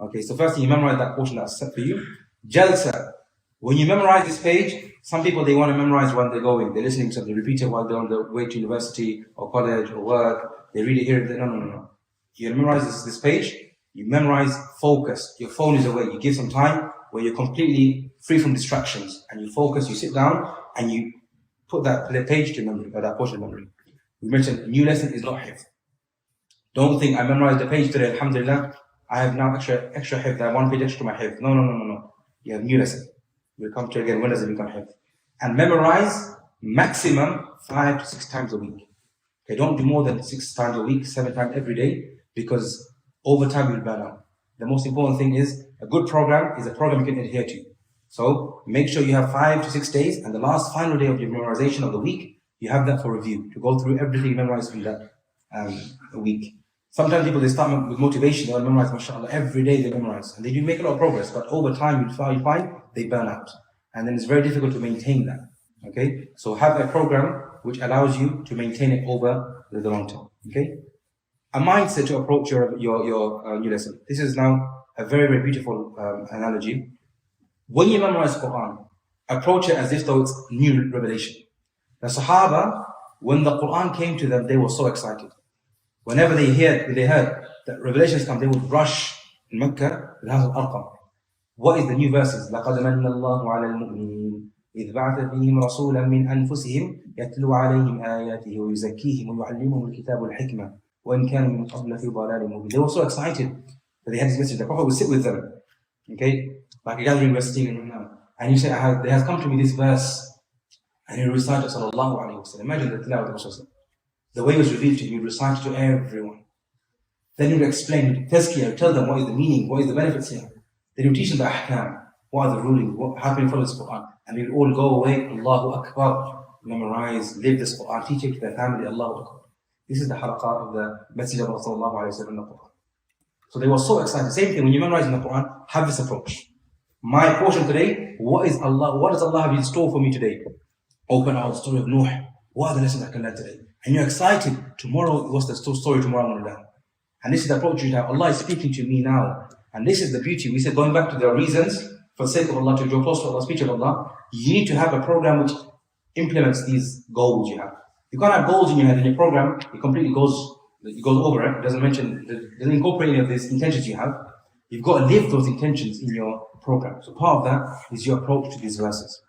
Okay, so first thing, you memorize that portion that's set for you. Jalsa. When you memorize this page, some people, they want to memorize when they're going. They're listening to it, they repeat it while they're on the way to university or college or work. They read it here. No. You memorize this page. You memorize focus. Your phone is away. You give some time where you're completely free from distractions. And you focus, you sit down, and you put that page to memory, or that portion of memory. We mentioned a new lesson is not hifz. Don't think I memorized the page today, alhamdulillah, I have now extra hifz, I have one page extra to my hifz. No. You have a new lesson. We'll come to it again, when does it become hifz? And memorize maximum 5 to 6 times a week. Okay, don't do more than 6 times a week, 7 times every day, because over time you'll burn out. The most important thing is, a good program is a program you can adhere to. So make sure you have 5 to 6 days, and the last final day of your memorization of the week, you have that for review, to go through everything you memorized in that week. Sometimes people, they start with motivation, they'll memorize, mashallah, every day they memorize. And they do make a lot of progress, but over time you find they burn out. And then it's very difficult to maintain that. Okay? So have a program which allows you to maintain it over the long term. Okay? A mindset to approach your new lesson. This is now a very, very beautiful analogy. When you memorize Qur'an, approach it as if though it's new revelation. The Sahaba, when the Qur'an came to them, they were so excited. Whenever they heard that revelations come, they would rush in Mecca to the house of Arqam. What is the new verses? لَقَدْ مَنَّ اللَّهُ عَلَى الْمُؤْمِنِينَ إِذْ بَعَثَ فِيهِمْ رَسُولًا مِنْ أَنفُسِهِمْ يَتْلُو عَلَيْهِمْ آيَاتِهِ وَيُزَكِّيهِمْ وَيُعَلِّمُهُمُ الْكِتَابَ وَالْحِكْمَةَ وَإِنْ كَانُوا مِنْ قَبْلَ فِي ضَلَالٍ مُبِينٍ. They were so excited that they had this message. The Prophet would sit with them, okay, like a gathering we're sitting now, and you say, there has come to me this verse, and he recited sallallahu alayhi wa sallam. Imagine the tilawat of Rasulullah. The way it was revealed to you, you recite it to everyone. Then you would explain, tazkiyah, tell them what is the meaning, what is the benefits here. Then you teach them the ahkam, what are the rulings, how can you follow this Qur'an. And we all go away, Allahu Akbar, memorize, live this Qur'an, teach it to their family, Allahu Akbar. This is the halaqah of the message of Rasulullah in the Qur'an. So they were so excited. Same thing, when you memorize in the Qur'an, have this approach. My portion today, what does Allah have in store for me today? Open out the story of Nuh. What are the lessons I can learn today? And you're excited. Tomorrow, what's the story tomorrow I'm going to learn? And this is the approach you have. Allah is speaking to me now. And this is the beauty. We said, going back to the reasons, for the sake of Allah, to draw close to Allah, speech of Allah, you need to have a program which implements these goals you have. You can't have goals in your head, and your program, it completely goes over it. It doesn't incorporate any of these intentions you have. You've got to live those intentions in your program. So part of that is your approach to these verses.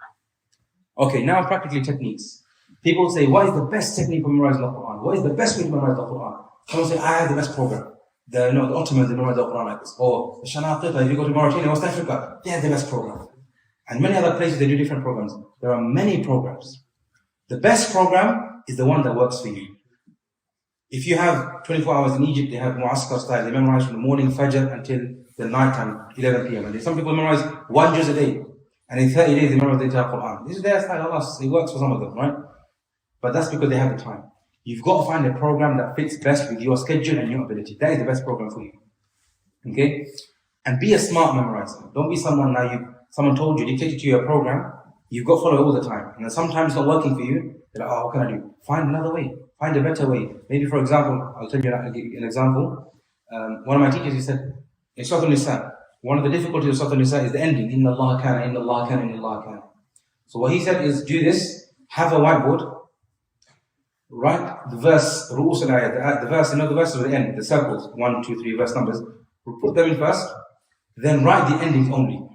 Okay, now practically techniques. People say, what is the best technique for memorizing the Qur'an? What is the best way to memorize the Qur'an? Someone say, I have the best program. The Ottomans, they memorize the Qur'an like this. Or the Shanaqita, if you go to Mauritania, West Africa, they have the best program. And many other places, they do different programs. There are many programs. The best program is the one that works for you. If you have 24 hours in Egypt, they have Mu'askar style. They memorize from the morning, Fajr, until the night time, 11 p.m. And some people memorize 1 juz a day. And in 30 days, they memorize the entire Qur'an. This is their style, Allah. It works for some of them, right? But that's because they have the time. You've got to find a program that fits best with your schedule and your ability. That is the best program for you. Okay? And be a smart memorizer. Don't be someone someone told you, dictated to you a program, you've got to follow it all the time. And then sometimes it's not working for you. You're like, what can I do? Find another way. Find a better way. Maybe, for example, I'll give you an example. One of my teachers, he said, in Surah Al-Nisa, one of the difficulties of Surah Al-Nisa is the ending. Inna Allah kana, inna Allah kana, inna Allah kana. So what he said is, do this, have a whiteboard, write the verse, ru'us al-ayat, the verse, the verses at the end, the circles, 1, 2, 3 verse numbers, we'll put them in first, then write the endings only.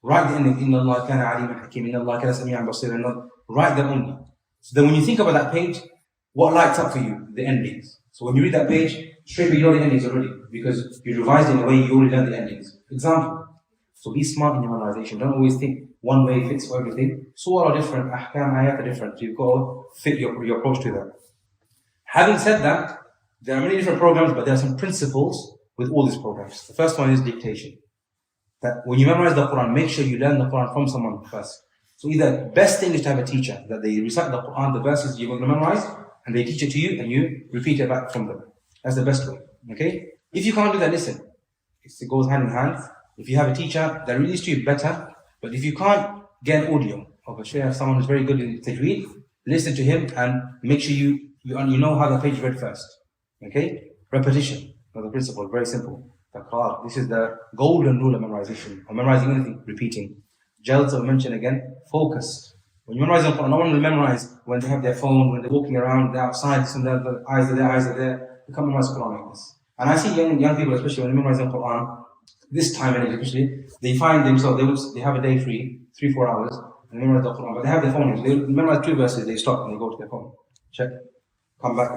Write the endings, inna Allah kana aliman hakim, inna Allah kana sami'an basir, write them only. So then when you think about that page, what lights up for you? The endings. So when you read that page, straight away you know the endings already, because you revised in a way you already learned the endings. Example. So be smart in your memorization. Don't always think one way fits for everything. Surah are different, ahkam, ayat are different. You've got to fit your approach to that. Having said that, there are many different programs, but there are some principles with all these programs. The first one is dictation. That when you memorize the Quran, make sure you learn the Quran from someone first. So either best thing is to have a teacher, that they recite the Qur'an, the verses you're going to memorize, and they teach it to you and you repeat it back from them. That's the best way. Okay? If you can't do that, listen. It goes hand in hand. If you have a teacher that reads to you, better. But if you can't get an audio of a shaykh, someone who's very good in tajweed, listen to him and make sure you know how the page is read first. Okay? Repetition. Another principle, very simple. This is the golden rule of memorization. Or memorizing anything, repeating. Jalsa, we mention again, focus. When you memorize the Qur'an, no one will memorize when they have their phone, when they're walking around, they're outside, this and that, the eyes are there. You can't memorize the Qur'an like this. And I see young people, especially when they memorize the Qur'an, this time and especially, they find themselves, they have a day free, 3-4 hours, and memorize the Qur'an, but they have their phone. They memorize 2 verses, they stop and they go to their phone. Check, come back.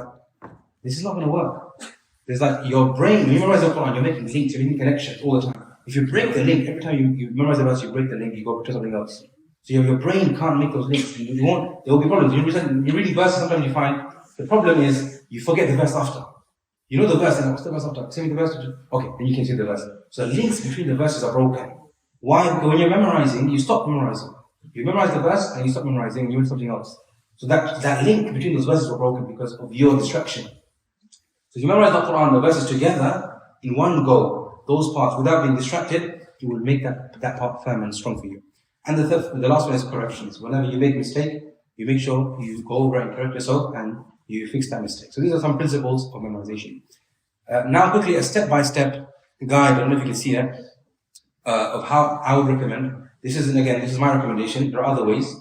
This is not going to work. There's like your brain, when you memorize the Qur'an, you're making links, you're making connections all the time. If you break the link, every time you memorize the verse, you break the link, you go to something else. So your brain can't make those links. There will be problems. You're reading verses, sometimes you find, the problem is, you forget the verse after. You know the verse, and what's the verse after? Say me the verse. Okay, then you can see the verse. So the links between the verses are broken. Why? Because when you're memorizing, you stop memorizing. You memorize the verse, and you stop memorizing, and you do something else. So that link between those verses were broken because of your distraction. So if you memorize the Qur'an, the verses together, in one go, those parts, without being distracted, you will make that part firm and strong for you. And the last one is corrections. Whenever you make a mistake, you make sure you go over and correct yourself and you fix that mistake. So these are some principles of memorization. Now quickly, a step-by-step guide, I don't know if you can see that, of how I would recommend. This is my recommendation. There are other ways,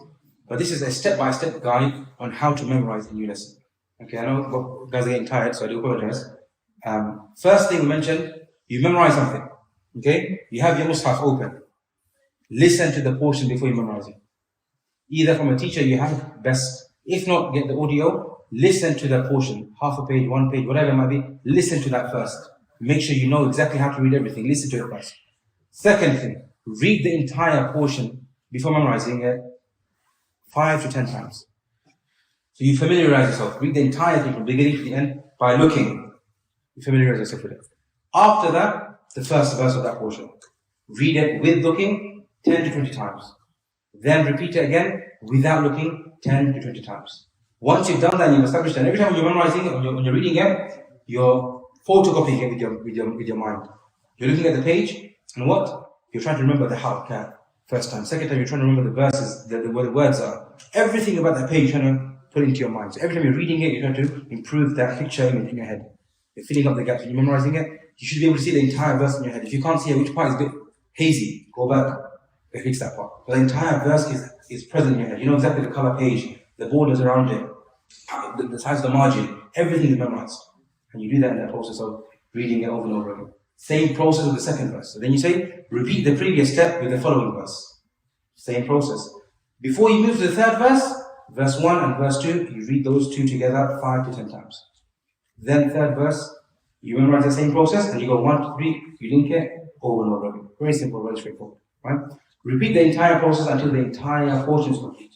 but this is a step-by-step guide on how to memorize a new lesson. Okay, I know guys are getting tired, so I do apologize. First thing we mentioned, you memorize something. Okay, you have your mushaf open. Listen to the portion before you memorize it. Either from a teacher you have, best. If not, get the audio. Listen to that portion, half a page, 1 page, whatever it might be. Listen to that first. Make sure you know exactly how to read everything. Listen to it first. Second thing, read the entire portion before memorizing it 5 to 10 times. So you familiarize yourself. Read the entire thing from beginning to the end by looking. You familiarize yourself with it. After that, the first verse of that portion. Read it with looking 10 to 20 times. Then repeat it again without looking 10 to 20 times. Once you've done that, you've established that every time you're memorizing it, when you're reading it, you're photocopying it with your mind. You're looking at the page, and what? You're trying to remember the harakat first time. Second time, you're trying to remember the verses, where the words are. Everything about that page, you're trying to put into your mind. So every time you're reading it, you're trying to improve that picture image in your head. You're filling up the gaps. When you're memorizing it, you should be able to see the entire verse in your head. If you can't see which part is a bit hazy, go back and fix that part. But the entire verse is present in your head. You know exactly the color page, the borders around it, the size of the margin, everything is memorized. And you do that in the process of reading it over and over again. Same process with the second verse. So then you say, repeat the previous step with the following verse. Same process. Before you move to the third verse, verse 1 and verse 2, you read those two together 5 to 10 times. Then third verse, you memorize the same process and you go 1 to 3, you link it over and over again. Very simple, very straightforward. Right? Repeat the entire process until the entire portion is complete.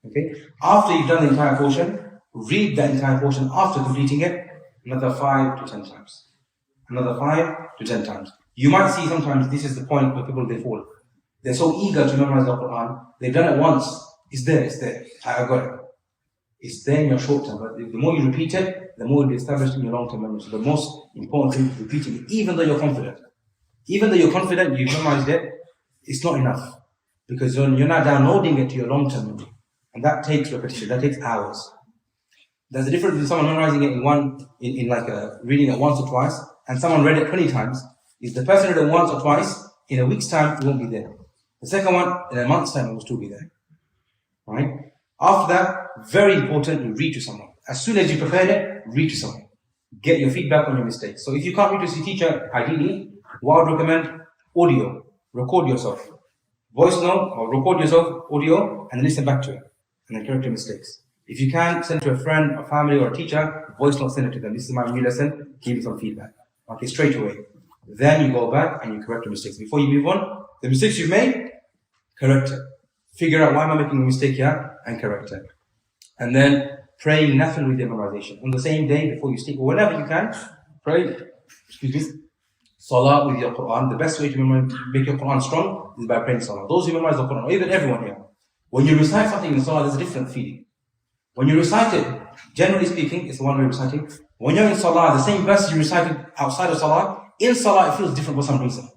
Okay? After you've done the entire portion, read the entire portion after completing it another 5 to 10 times. Another 5 to 10 times. You might see sometimes this is the point where people they fall. They're so eager to memorize the Qur'an. They've done it once. It's there. I've got it. It's there in your short term. But the more you repeat it, the more it will be established in your long term memory. So the most important thing is repeating it, even though you're confident. Even though you're confident you've memorized it, it's not enough. Because you're now downloading it to your long term memory. And that takes repetition. That takes hours. There's a difference between someone memorizing it in like reading it once or twice, and someone read it 20 times. If the person read it once or twice, in a week's time, it won't be there. The second one, in a month's time, it will still be there. Right? After that, very important, you read to someone. As soon as you prepared it, read to someone. Get your feedback on your mistakes. So if you can't read to your teacher, ideally, what I would recommend, audio. Record yourself. Voice note or record yourself, audio, and listen back to it. And then correct your mistakes. If you can, send to a friend, a family, or a teacher, voice note, send it to them. This is my new lesson, give me some feedback. Okay, straight away. Then you go back and you correct your mistakes. Before you move on, the mistakes you've made, correct it. Figure out why am I making a mistake here and correct it. And then praying nafil with your memorization. On the same day before you sleep, or whenever you can, pray, salah with your Qur'an. The best way to make your Qur'an strong is by praying salah. Those who memorize the Qur'an, or even everyone here, When you recite something in Salah, there's a different feeling. When you recite it, generally speaking, it's the one we're reciting. When you're in Salah, the same verse you recited outside of Salah, in Salah it feels different for some reason.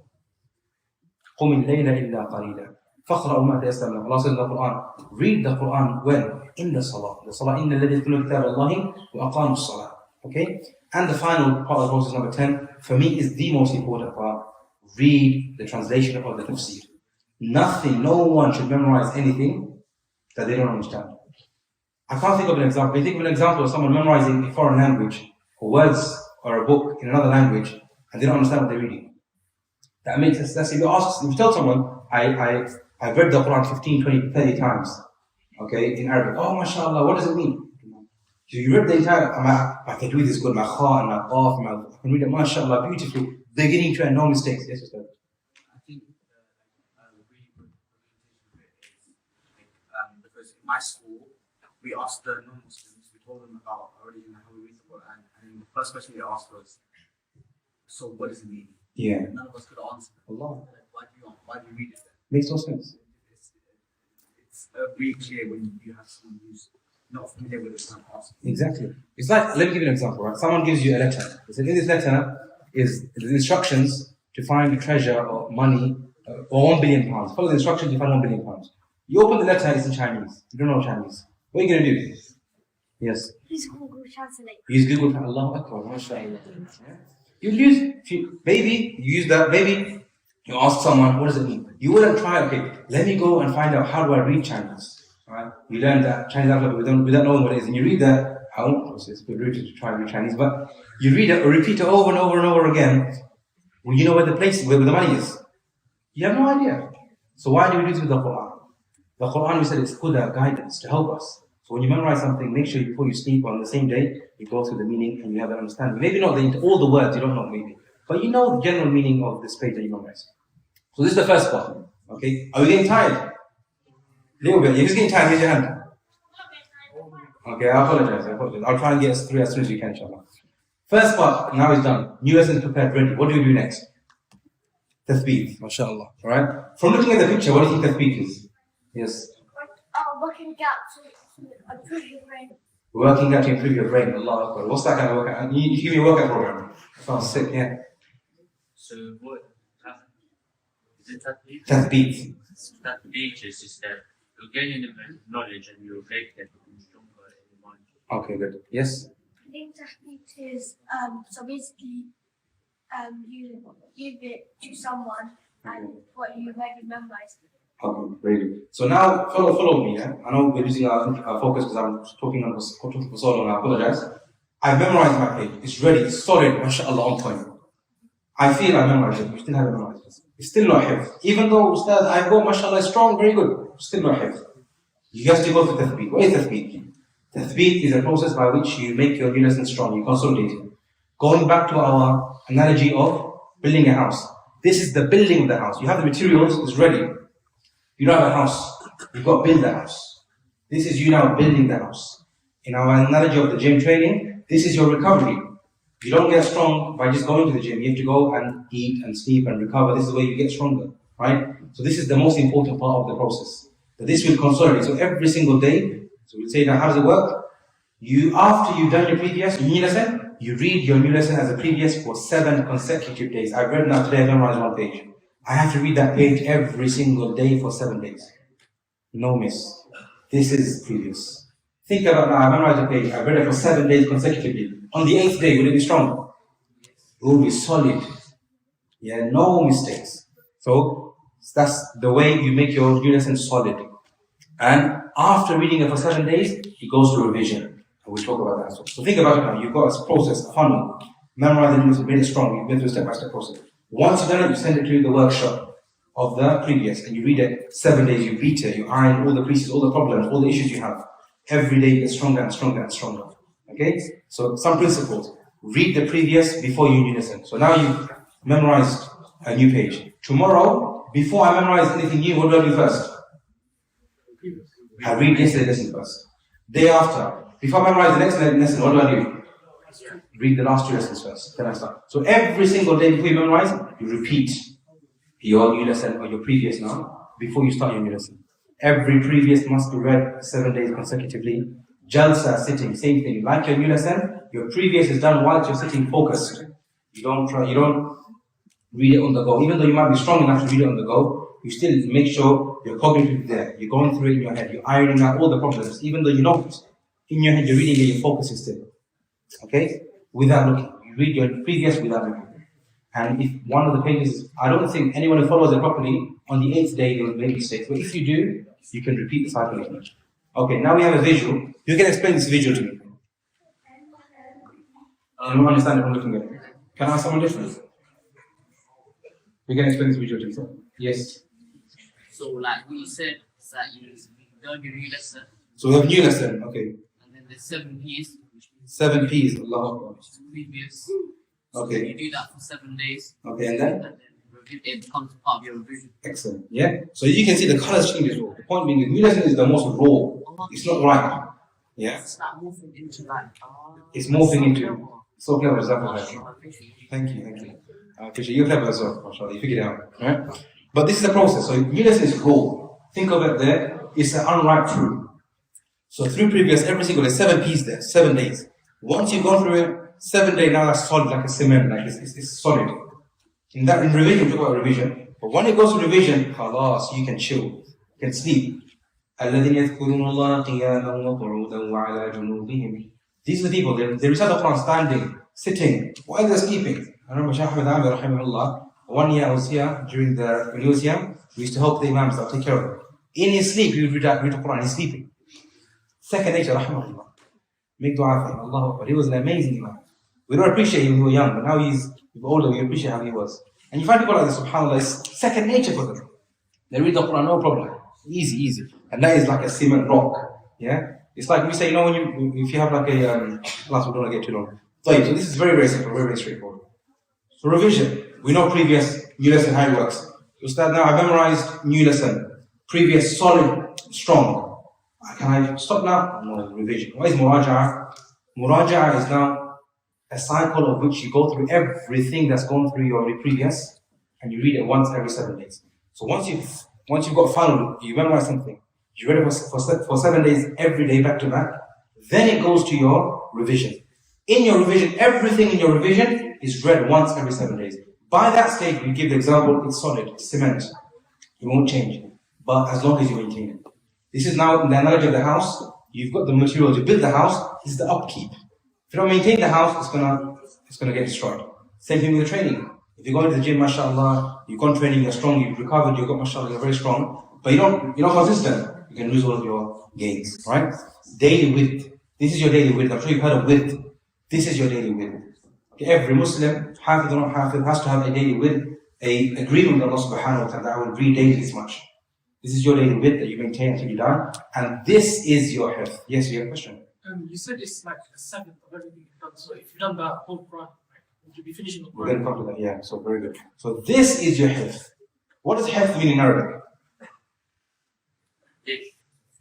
قُمِ اللَّيْلَ إِلَّا قَلِيلًا فَاقْرَأُوا مَا تَيَسَّرَ مِنَ الْقُرْآنِ. Allah says in the Quran, read the Quran when? In the Salah. The Salah, إِنَّ الَّذِينَ يَتْلُونَ كِتَابَ اللَّهِ وَأَقَامُوا الصَّلَاةَ. Okay? And the final part of the process, number 10, for me is the most important part. Read the translation of the tafsir. Nothing, no one should memorize anything that they don't understand. I can't think of an example. I think of an example of someone memorizing a foreign language, or words, or a book in another language, and they don't understand what they're reading. That makes sense. That's if you tell someone, I've read the Quran 15, 20, 30 times, okay, in Arabic. Oh, mashallah, what does it mean? So you read the entire, I can read this good, my kha and my qaf, I can read it, mashallah, beautifully, beginning to end, no mistakes. Yes, Ustadh. I think a really good is because in my school, we asked the non-Muslims, we told them about our religion and how we read the Quran, and the first question we asked was, so what does it mean? Yeah. None of us could answer. Allah. Why do you read it then? Makes no sense. It's really clear when you have someone who's not familiar with Islam asking. Exactly. It's like, let me give you an example, right? Someone gives you a letter. They say, in this letter is the instructions to find a treasure or money or £1 billion. Follow the instructions, you find £1 billion. You open the letter, it's in Chinese. You don't know Chinese. What are you going to do? Yes. Use Google Translate. Use Google Translate. Allahu Akbar. MashaAllah. You use, maybe you use that, maybe you ask someone, what does it mean? You wouldn't try, okay, let me go and find out how do I read Chinese. Right? You learn that Chinese alphabet without knowing what it is, and you read that. I won't, it's a bit rude to try to read Chinese, but you read it or repeat it over and over and over again. Well, you know where the place, where the money is. You have no idea. So why do we do this with the Quran? The Quran, we said, it's huda, guidance to help us. So when you memorize something, make sure before you sleep on the same day, you go through the meaning and you have an understanding. Maybe not all the words, you don't know maybe, but you know the general meaning of this page that you memorize. So this is the first part. Okay, are we getting tired? A little bit. If you're getting tired, raise your hand. Okay, I apologize. I'll try and get us through as soon as we can, inshallah. First part, now is done. New lessons prepared, ready. What do we do next? Tathbeet, mashallah. Alright? From looking at the picture, what do you think tathbeet is? Yes. Working out to improve your brain. Working out to improve your brain. Allah Akbar. What's that kind of workout? You give me a workout program. That sounds sick, yeah. So what is it Tathbeet? Tathbeet. Tathbeet is just that you're gaining knowledge and you're making it stronger in your mind. Okay, good. Yes? I think Tahbeet is so basically you give it to someone and what you already memorized. Okay, very good. So now follow me, yeah? I know we're losing our focus because I'm talking for so long, I apologize. I memorized my page. It's ready, it's solid, mashallah, on point. I feel I memorized it, we still haven't memorized it. It's still not hifz. Even though Ustadh, I go, mashallah, strong, very good, still not hifz. You have to go through tathbeet. What is tathbeet? Tathbeet is a process by which you make your new lesson strong, you consolidate it. Going back to our analogy of building a house. This is the building of the house. You have the materials, it's ready. You don't have a house, you've got to build the house. This is you now building the house. In our analogy of the gym training, this is your recovery. You don't get strong by just going to the gym. You have to go and eat and sleep and recover. This is where you get stronger, right? So this is the most important part of the process. But this will consolidate. So every single day, so we'll say now, how does it work? After you've done your previous new lesson, you read your new lesson as a previous for 7 consecutive days. I've read now today, I memorized 1 page. I have to read that page every single day for 7 days. No miss. This is previous. Think about now, I memorized a page, I read it for 7 days consecutively. On the 8th day, will it be strong? It will be solid. Yeah, no mistakes. So, that's the way you make your new lesson solid. And after reading it for 7 days, it goes to revision. And we'll talk about that as well. So think about it now, you've got a process, a funnel. Memorize the new lesson, made it strong, you've been through a step-by-step process. Once you've done it, you send it to the workshop of the previous, and you read it 7 days, you beat it, you iron all the creases, all the problems, all the issues you have. Every day you get stronger and stronger and stronger. Okay? So some principles. Read the previous before you new lesson. So now you've memorized a new page. Tomorrow, before I memorize anything new, what do I do first? I read yesterday's lesson first. Day after, before I memorize the next lesson, what do I do? Read the last 2 lessons first, then I start. So every single day before you memorize, you repeat your new lesson or your previous now, before you start your new lesson. Every previous must be read 7 days consecutively. Jalsa, sitting, same thing. Like your new lesson, your previous is done while you're sitting focused. You don't read it on the go. Even though you might be strong enough to read it on the go, you still make sure you're cognitive there. You're going through it in your head. You're ironing out all the problems. Even though you know it, in your head you're reading it, you're focusing still. Okay? Without looking. You read your previous without looking. And if one of the pages, I don't think anyone who follows it properly, on the 8th day they will make mistakes. But if you do, you can repeat the cycle again. Okay, now we have a visual. You can explain this visual to me. I don't understand it from looking at it. Can I ask someone different? You can explain this visual to me, sir. Yes. So, like what you said, is that you learn your new lesson. So we have new lesson, okay. And then there's 7 P's, which means 7 P's, Allah. previous. So Okay. you do that for 7 days. Okay, and then? And then it becomes part of your revision. Excellent. Yeah? So you can see the colors change as well. The point being, the new lesson is the most raw. It's not right. Yeah? It's like moving into like. It's morphing into. So clever, Jazakallah. I appreciate you. Thank you. I appreciate you. You're clever as well, mashallah. You figured it out. Right? But this is the process. So new lesson is raw. Think of it there. It's an unripe fruit. So through previous, every single day, 7 P's there, 7 days. Once you've gone through it, 7 days now that's solid like a cement, like it's solid. In revision, talk about revision. But when it goes to revision, khalas, you can chill, you can sleep. الَّذِينَ يَذْكُرُونَ اللَّهَ قِيَامًا وَقُعُودًا وَعَلَى جُنُوبِهِمْ. These are the people, they recite the Qur'an standing, sitting, while they're sleeping. I remember Shaykh Ahmed Amir, rahimahullah, one year I was here, when he was here, we used to help the imams, I'll take care of him. In his sleep, he would read the Qur'an, he's sleeping. Second nature, rahimahullah. Make dua for him, Allahu Akbar. He was an amazing imam. We don't appreciate him when we were young, but now he's older, we appreciate how he was. And you find people like this, subhanAllah, it's second nature for them. They read the Qur'an, no problem. Easy. And that is like a cement rock. Yeah? It's like we say, you know, if you have like a, last we don't want to get too long. So this is very, very simple, very, very straightforward. So revision. We know previous, new lesson, how it works. Ustadh, now I memorized new lesson. Previous, solid, strong. Can I stop now? No, revision. What is muraja'ah? Muraja'ah is now a cycle of which you go through everything that's gone through your previous, and you read it once every 7 days. So once you've got final, you memorize something, you read it for 7 days, every day, back to back, then it goes to your revision. In your revision, everything in your revision is read once every 7 days. By that stage, we give the example, it's solid, it's cement. It won't change, but as long as you maintain it. This is now the analogy of the house. You've got the material to build the house, this is the upkeep. If you don't maintain the house, it's gonna get destroyed. Same thing with the training. If you go into the gym, mashallah, you've gone training, you're strong, you've recovered, you've got mashallah, you're very strong, but you're not consistent, you can lose all of your gains, right? Daily width. This is your daily width. I'm sure you've heard of width. This is your daily width. Okay, every Muslim, Hafidh or not Hafidh, has to have a daily width, a agreement with Allah subhanahu wa ta'ala that I will read daily this much. This is your daily width that you maintain until you die, and this is your health. Yes, you have a question? You said it's like a seventh of everything you've done. So if you've done the whole Quran, would you be finishing the We're Quran? going to come to that, yeah, so very good. So this is your health. What does health mean in Arabic?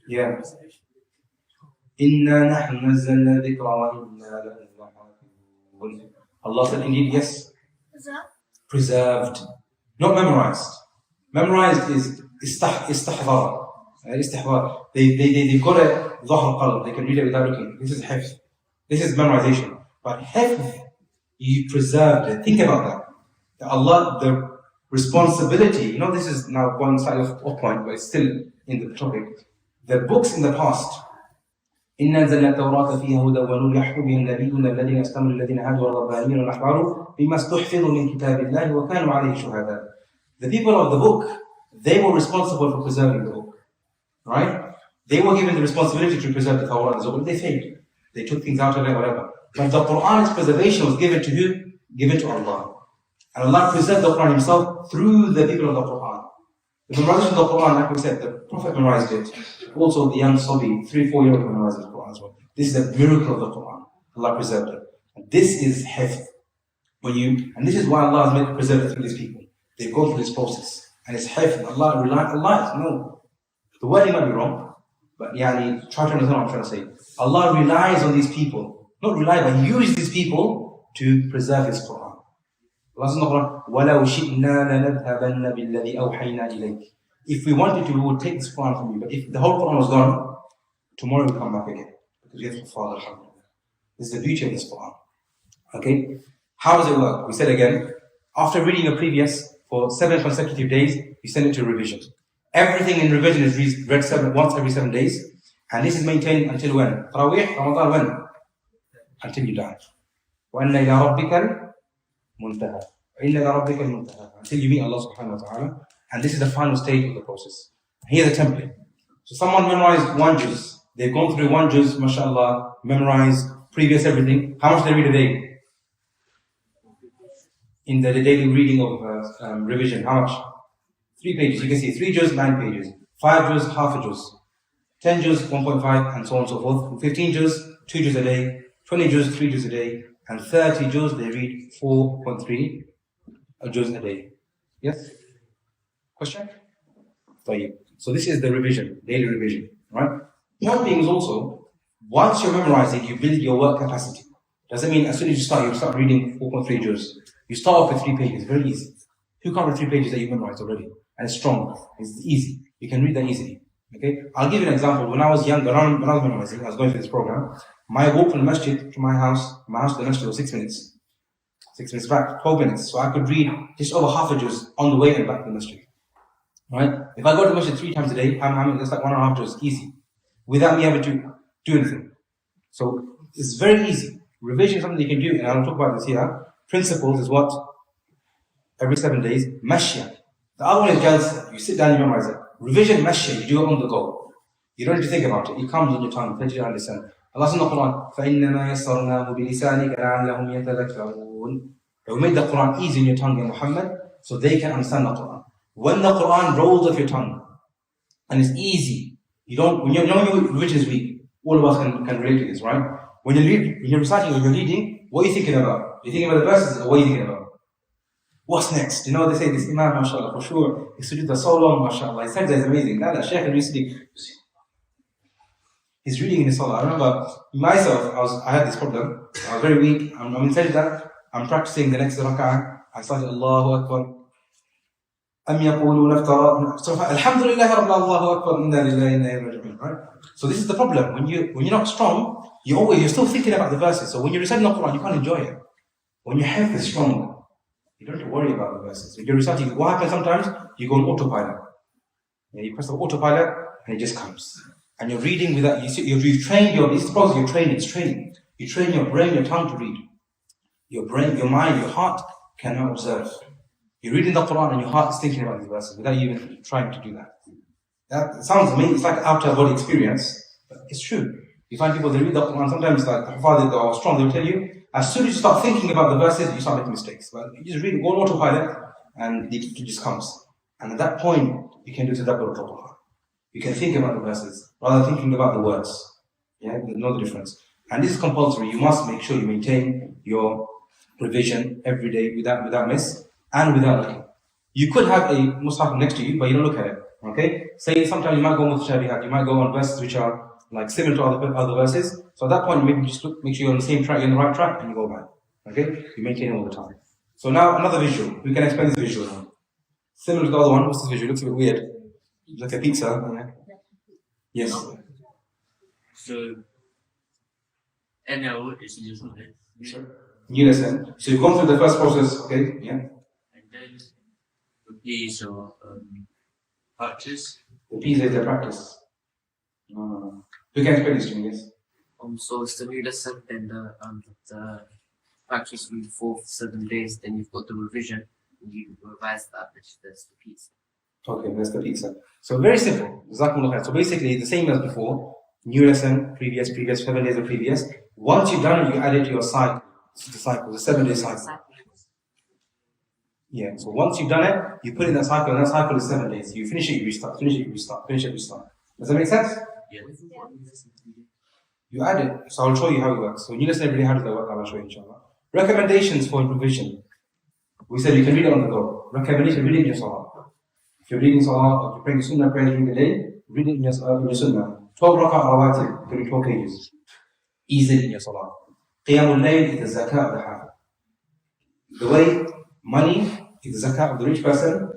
Yeah. Inna nahnu nazzalna dhikra wa inna lahu lahafidhun. Allah said, indeed, yes. Preserved. Not memorized. Memorized is istihbar. Istihbar. They've got a dhahr qalb. They can read it without looking. This is hifz. This is memorization. But hifz, you preserved it. Think about that. Allah, the responsibility, you know, this is now one side of point, but it's still in the topic. The books in the past, إِنَّا أَنزَلْنَا التَّوْرَاةَ فِيهَا هُدًى وَنُورٌ يَحْكُمُ بِهِ النَّبِيُّونَ الَّذِينَ أَسْلَمُوا لِلَّذِينَ هَادُوا وَالرَّبَّانِيُّونَ وَالْأَحْبَارُ بِمَا اسْتُحْفِظُوا مِنْ كِتَابِ اللَّهِ وَكَانُوا عَلَيْهِ شُهَدَاءَ. The people of the book, they were responsible for preserving the book. Right? They were given the responsibility to preserve the Torah and Zabur. They failed. They took things out of it, whatever. But the Qur'an's preservation was given to who? Given to Allah. And Allah preserved the Qur'an Himself through the people of the Qur'an. The memorization of the Qur'an, like we said, the Prophet memorized it. Also, the young Sabi, 3-4-year-old memorized the Qur'an as well. This is the miracle of the Qur'an. Allah preserved it. And this is hifz. And this is why Allah has made it preserved through these people. They go through this process. And it's hifz. Allah no. The wording might be wrong, but try to understand what I'm trying to say. Allah relies on these people. Not rely, but use these people to preserve His Qur'an. Allah says in the Quran, وَلَوْ شِئْنَا لَنَذْهَبَنَّ بِالَّذِي أَوْحَيْنَا إِلَيْكَ. If we wanted to, we would take this Quran from you. But if the whole Quran was gone, tomorrow we'll come back again. Because we have to follow Alhamdulillah. This is the beauty of this Quran. Okay? How does it work? We said again, after reading a previous for 7 consecutive days, you send it to revision. Everything in revision is read once every 7 days. And this is maintained until when? Tarawih, Ramadan, when? Until you die. وَأَنَّ إِلَىٰ رَبِّكَ الْمُنْتَهَى. وَإِنَّ إِلَىٰ رَبِّكَ الْمُنْتَهَى. Until you meet Allah subhanahu wa ta'ala. And this is the final stage of the process. Here's a template. So someone memorized 1 juz. They've gone through 1 juz, mashallah, memorized previous everything. How much do they read a day? In the daily reading of revision, how much? 3 pages. You can see 3 juz, 9 pages. 5 juz, half a juz. 10 juz, 1.5, and so on and so forth. 15 juz, 2 juz a day. 20 juz, 3 juz a day. And 30 juz, they read 4.3 juz a day. Yes? Question? So this is the revision, daily revision, right? One thing is also, once you're memorizing, you build your work capacity. Doesn't mean as soon as you start reading 4.3 juz. You start off with 3 pages, very easy. Who can't read 3 pages that you memorized already? And it's strong, it's easy. You can read that easily. Okay? I'll give you an example. When I was younger, when I was memorizing, I was going through this program, my walk from the masjid to my house to the masjid was 6 minutes. 6 minutes back, 12 minutes. So I could read just over half a juz on the way and back to the masjid. Right? If I go to the masjid 3 times a day, that's like 1.5 juz, easy. Without me having to do anything. So it's very easy. Revision is something you can do, and I'll talk about this here. Principles is what? Every 7 days. Mashya. The other one is jalsa. You sit down and memorize it. Revision, mashya. You do it on the go. You don't need to think about it. It comes on your tongue. Let you understand. Allah says in the Quran, فَإِنَّمَا يَسَّرْنَاهُ بِلِسَانِكَ لَعَلَّهُمْ يَتَذَكَّرُونَ. We made the Quran easy in your tongue, Muhammad, so they can understand the Quran. When the Quran rolls off your tongue, and it's easy, when your revision is weak, all of us can relate to this, right? When you're reciting or you're reading, what are you thinking about? You're thinking about the verses, or what are you thinking about? What's next? You know, they say this Imam, mashallah, for sure, his sujood is so long, mashallah. His sajda is amazing. That Shaykh recently, he's reading in his salah. I remember myself, I had this problem. I was very weak. I'm in sajda. I'm practicing the next rak'ah. I started Allahu Akbar. أَمْ يَقُولُونَ افْتَرَى. So Alhamdulillah Rabbil Allahu Akbar. Inna lillahi inna ilayhi raji'un. Right? So this is the problem. When you're not strong, you're still thinking about the verses. So when you're reciting the Quran, you can't enjoy it. When your health is strong, you don't have to worry about the verses. When you're reciting, what happens sometimes? You go on autopilot. You press the autopilot and it just comes. And you're reading without, you've trained it's training. You train your brain, your tongue to read. Your brain, your mind, your heart cannot observe. You're reading the Quran and your heart is thinking about these verses without you even trying to do that. That sounds amazing. It's like an out-of-body experience, but it's true. You find people, they read the Quran, sometimes like the Hafadh, they are strong, they'll tell you, as soon as you start thinking about the verses, you start making mistakes. But you just read, go on autopilot, and it just comes. And at that point, you can do tadabbur of the Quran. You can think about the verses, rather than thinking about the words. Yeah, there's no difference. And this is compulsory. You must make sure you maintain your revision every day without miss and without looking. You could have a mushaf next to you, but you don't look at it. Okay? Say sometimes you might go on mutashabihat, you might go on verses which are like similar to other verses. So at that point, maybe just make sure you're on the same track, you're on the right track, and you go back. Okay? You maintain it all the time. So now another visual. We can explain this visual now. Similar to the other one. What's this visual? Looks a bit weird. Like a pizza. Yes. So NL is usually New lesson. So you've gone through the first process, okay? Yeah. and then the P's or practice. The P's is the practice. No. You can explain this to me, yes? So it's the new lesson, then the practice week 4 7 days, then you've got the revision, and you revise that, which is the piece. Okay, that's the pizza. So very simple. Jazakumullah khair. So basically the same as before. New lesson, previous, 7 days of previous. Once you've done it, you add it to your cycle. The 7-day cycle. Yeah, so once you've done it, you put in that cycle, and that cycle is 7 days. You finish it, you restart, finish it, you restart, finish it, restart. Does that make sense? Yeah. You add it. So I'll show you how it works. So new lesson every day, how does that work? I'll show you inshallah. Recommendations for revision. We said you can read it on the go. Recommendation, read it in your salah. If you're reading salah, or you're praying sunnah prayer during the day, read it in your sunnah. 12 rak'ah rawatib, 24 pages. Easy in your salah. Qiyamul layl is the zakah of the heart. The way money is the zakah of the rich person,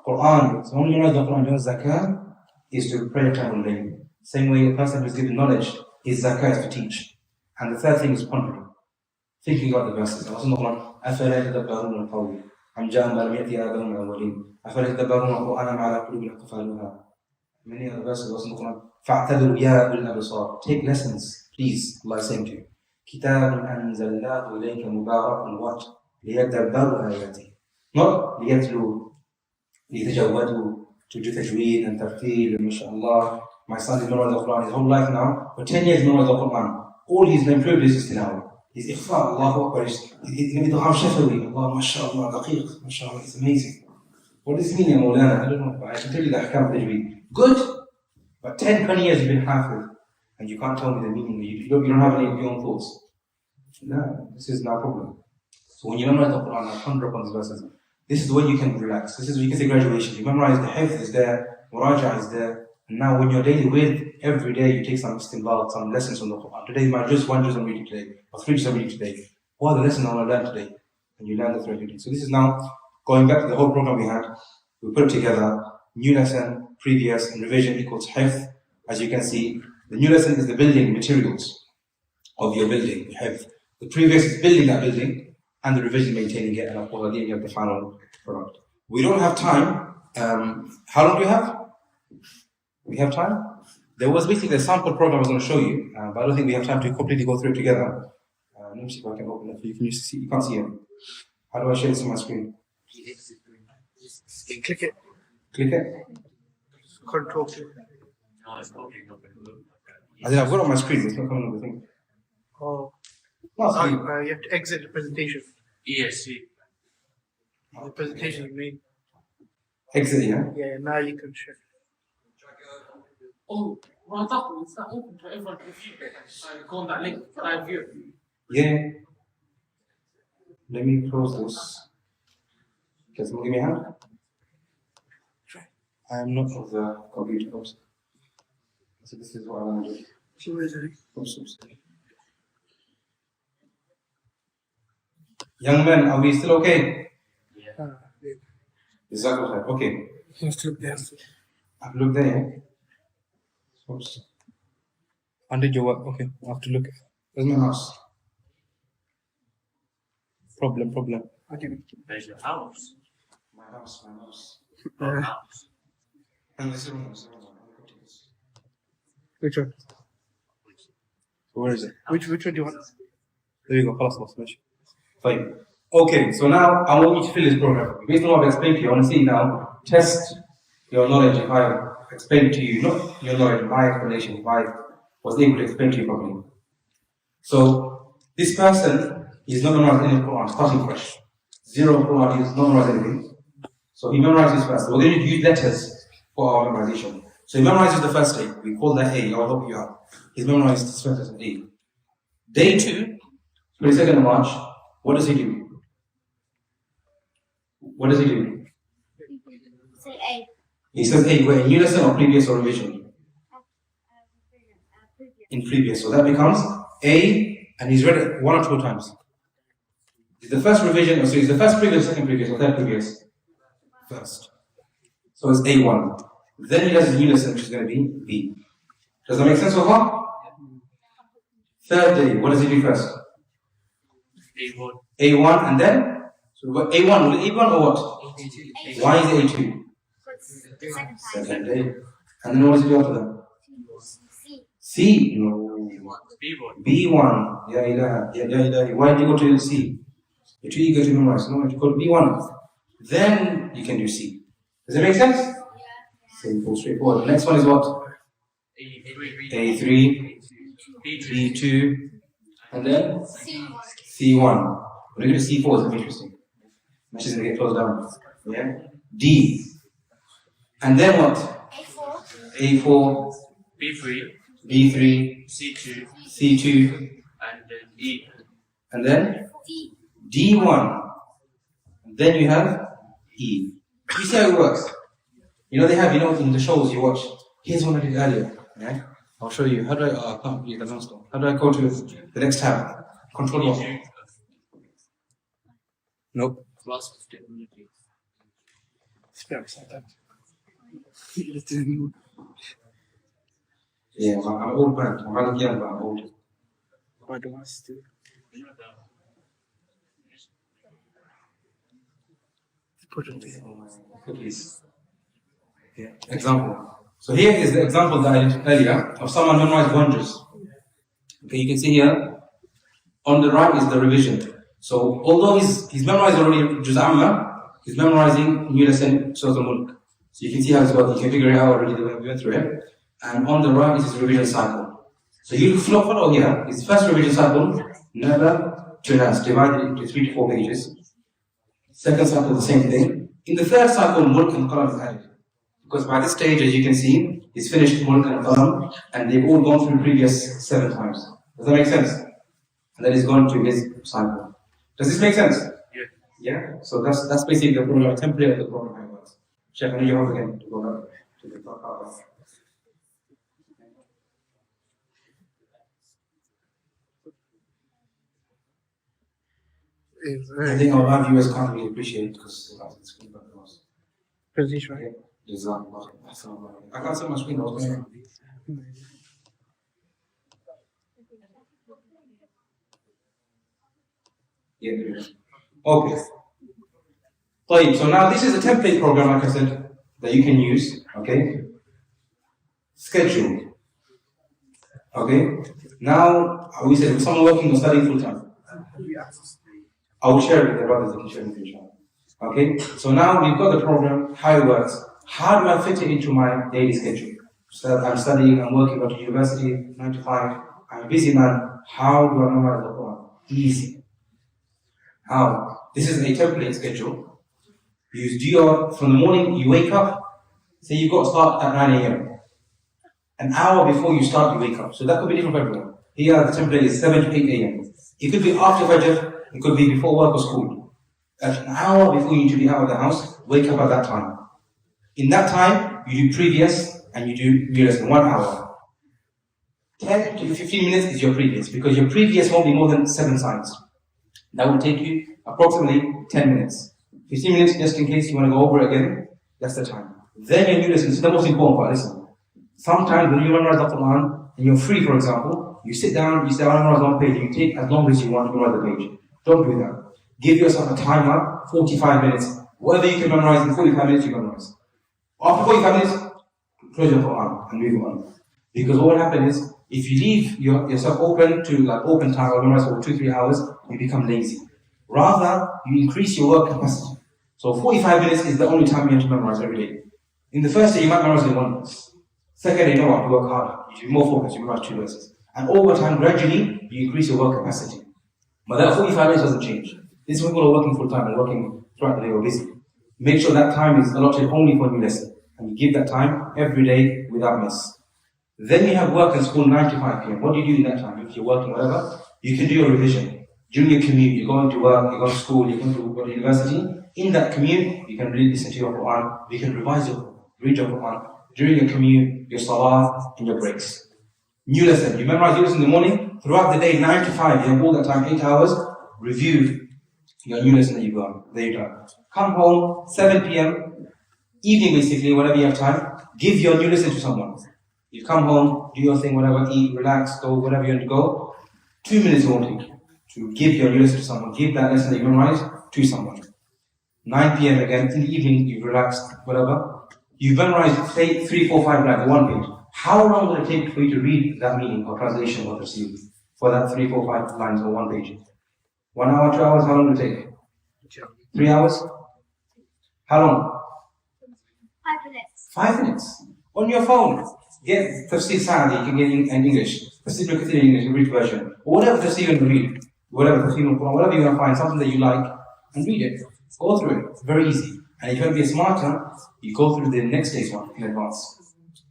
Qur'an, so when you memorize the Qur'an, you know zakah is to pray a time of day. Same way a person who is given knowledge is zakah is to teach. And the third thing is pondering. Thinking about the verses. Allah in the Quran, أَفَلَا يَتَدَبَّرُونَ الْقَوْلِ أَمْ جَاءَهُمْ مَا لَمْ يَأْتِ آبَاؤُهُمُ الْأَوَّلِينَ أَفَلَا يَتَدَبَّرُونَ الْقُرْآنَ مَا عَلَىٰ قُلُوبٍ أَقْفَالُهَا. Many other verses also in the Quran. فَاعْتَبِرُوا يَا أُولِي الْأَبْصَارِ. Take lessons, please, Allah is saying to you. كِتَابٌ أَنزَلْنَاهُ إِلَيْكَ مُبَارَكٌ what? لِيَدَّبَّرُوا آيَاتِهِ. Not لِيَتْلُوا, لِيَتَجَوَّدُوا, to do tajweed and tartil, and mashallah. My son is memorizing the Quran his whole life now. For 10 years he memorized the Quran. All he's improved is tilawah. His ikhfa, Allahu Akbar, he's going to have shafawi. Allah, mashallah, daqiq, mashallah, it's amazing. What does this mean, ya Mawlana? I don't know, but I can tell you the ahkam of tajweed. Good, but 10, 20 years you've been hafiz, and you can't tell me the meaning, you don't have any of your own thoughts. No, this is no problem. So when you memorize the Quran, I ponder upon these verses. This is when you can relax. This is when you can say graduation. You memorize the hifz is there, muraja is there, and now when you're daily with, every day you take some istinbat, some lessons from the Quran. Today is my just one juz I'm reading today, or 3 juz I'm reading today. What are the lessons I want to learn today? And you learn the throughout your day. So this is now going back to the whole program we had. We put it together, new lesson, previous, and revision equals hifz. As you can see, the new lesson is the building materials of your building, hifz. The previous is building that building, and the revision maintaining it, and of course at the end you have the final product. We don't have time. How long do we have? We have time? There was basically a sample program I was going to show you, but I don't think we have time to completely go through it together. Let me see if I can open it for you. Can you see? You can't see it. How do I share this on my screen? Click it. Click it. Control click. No, it's probably not going to look like that. I think I've got it on my screen. It's not coming on the thing. Oh. No, You have to exit the presentation. ESC. The presentation you made. exit, yeah? Yeah, now you can share. Oh, well, it's not open to everyone to view. Go on that link for live view. Yeah. Let me close this. Can someone give me a hand? I am not of the computer. Oops. So this is what I want to do. Oops. Young men, are we still okay? Yeah. Is that okay? Okay. You have to look there. I have to look there, yeah? Oops. Undid your work. Okay, I have to look. Where's my mouse? Problem. What do you mean? There's your house. My mouse. Our house. And this is Which one? where is it? Which one do you want? There you go. خلاص ماشي. Fine. Okay, so now I want you to fill this program. Based on what I've explained to you, I want to see now, test your knowledge if I explained to you, not your knowledge, my explanation, if I was able to explain to you properly. So, this person is not memorizing any Quran, starting fresh. Zero Quran, he is not memorizing anything. So he memorizes first. We're going to use letters for our memorization. So he memorizes the first day. We call that A. I'll help you out. He's memorized this first as an A. Day 2, 22nd of March, what does he do? What does he do? Say A. He says A. Where in unison or previous or revision? In previous. So that becomes A, and he's read it 1 or 2 times. Is the first revision, so is the first previous, second previous, or third previous? First. So it's A1. Then he does his unison, which is going to be B. Does that make sense so far? Third day, what does he do first? A1. A1 and then? So what, A1, will it A1 or what? Why is it A2? The second time. Second day. And then what does he do after that? C. C? No. B1. B1. Ya ilaha. Why did you go to C? You're too eager to memorize. No, you go to B1. Then you can do C. Does it make sense? Simple, straightforward. The next one is what? A3, B2, and then C1. We're going to do C4, it's interesting. Which is going to get closed down. Yeah? D. And then what? A4, B3, B3, C2, C2, and then E. and then D. D1. And then you have E. You see how it works? You know they have, in the shows you watch, here's one I did earlier. Yeah? I'll show you. How do I, can't read the non-stop. How do I go to the next tab? Control what? Nope. Grasp of technology. Yeah, I'm old man. I'm not young, but I'm old. Cookies. Yeah. Example. So here is the example that I did earlier of someone memorized wonders. Okay, you can see here on the right is the revision. So although he's memorized already Juz Amma, he's memorizing new lesson Surah Al-Mulk. So you can see how it's working. You can figure it out already the way we went through it. And on the right is his revision cycle. So you follow here. His first revision cycle, never to last, divided into 3 to 4 pages. Second cycle, the same thing. In the third cycle, Mulk and Qalam is added. Because by this stage, as you can see, he's finished Mulk and Qalam, and they've all gone through previous 7 times. Does that make sense? And then he's gone to his cycle. Does this make sense? Yeah. Yeah? So that's basically the program, template of the program how it works. Sheikh, I need your help again to go back to the top part. I think our viewers can't really appreciate it because it's screen back to us. Position, right? I can't see my screen. What's going on? Yeah. Okay. طيب, so now this is a template program, like I said, that you can use. Okay. Schedule. Okay. Now we said if someone working or studying full time, I will share it with the brothers that can share with each other. Okay. So now we've got the program, how it works. How do I fit it into my daily schedule? So I'm studying, I'm working at university, 9 to 5. I'm a busy man. How do I memorize the Quran? Easy. How? This is a template schedule. You do from the morning, you wake up, say you've got to start at 9 a.m. An hour before you start, you wake up. So that could be different for everyone. Here, the template is 7 to 8 a.m. It could be after Fajr, it could be before work or school. At an hour before you need to be out of the house, wake up at that time. In that time, you do previous and you do new lesson, 1 hour. 10 to 15 minutes is your previous, because your previous won't be more than 7 signs. That will take you approximately 10 minutes. 15 minutes just in case you want to go over it again, that's the time. Then your new lesson, this is the most important part, listen. Sometimes when you memorize the Quran and you're free, for example, you sit down, you say, I memorize 1 page, you take as long as you want to memorize the page. Don't do that. Give yourself a timer, 45 minutes. Whatever you can memorize in 45 minutes, you memorize. After 45 minutes, close your Quran and move on. Because what will happen is, if you leave yourself open to like open time or memorize for 2-3 hours, you become lazy. Rather, you increase your work capacity. So 45 minutes is the only time you have to memorize every day. In the first day, you might memorize in 1 verse. Second day, you know what, you work harder. You do more focus, you memorize 2 verses. And over time, gradually, you increase your work capacity. But that 45 minutes doesn't change. This is when people are working full time and working throughout the day or busy. Make sure that time is allotted only for a new lesson. And you give that time every day without miss. Then you have work and school 9 to 5 p.m. What do you do in that time? If you're working, whatever, you can do your revision. During your commute, you're going to work, you're going to school, you're going to go to university. In that commute, you can really listen to your Quran, you can revise your Quran, read your Quran. During your commute, your salah, and your breaks. New lesson. You memorize your lesson in the morning. Throughout the day, 9 to 5, you have all that time, 8 hours. Review your new lesson that you've got. There you go. Come home, 7 p.m. Evening basically, whenever you have time. Give your new lesson to someone. You come home, do your thing, whatever, eat, relax, go, whatever you want to go. 2 minutes won't take to give your new lesson to someone. Give that lesson that you memorized to someone. 9 p.m. again, in the evening, you've relaxed, whatever. You've memorized, say, 3, 4, 5 lines, 1 page. How long will it take for you to read that meaning or translation or tafsir for that 3, 4, 5 lines or 1 page? 1 hour, 2 hours, how long will it take? 3 hours? How long? 5 minutes. 5 minutes. On your phone. Get Tafsir Sa'di, you can get in English. Tafsir Kathir in English, read version. Or whatever Tafsir you want to read. Whatever Tafsir Quran, whatever you're going to find, something that you like, and read it. Go through it. It's very easy. And if you want to be smarter, you go through the next day's one in advance.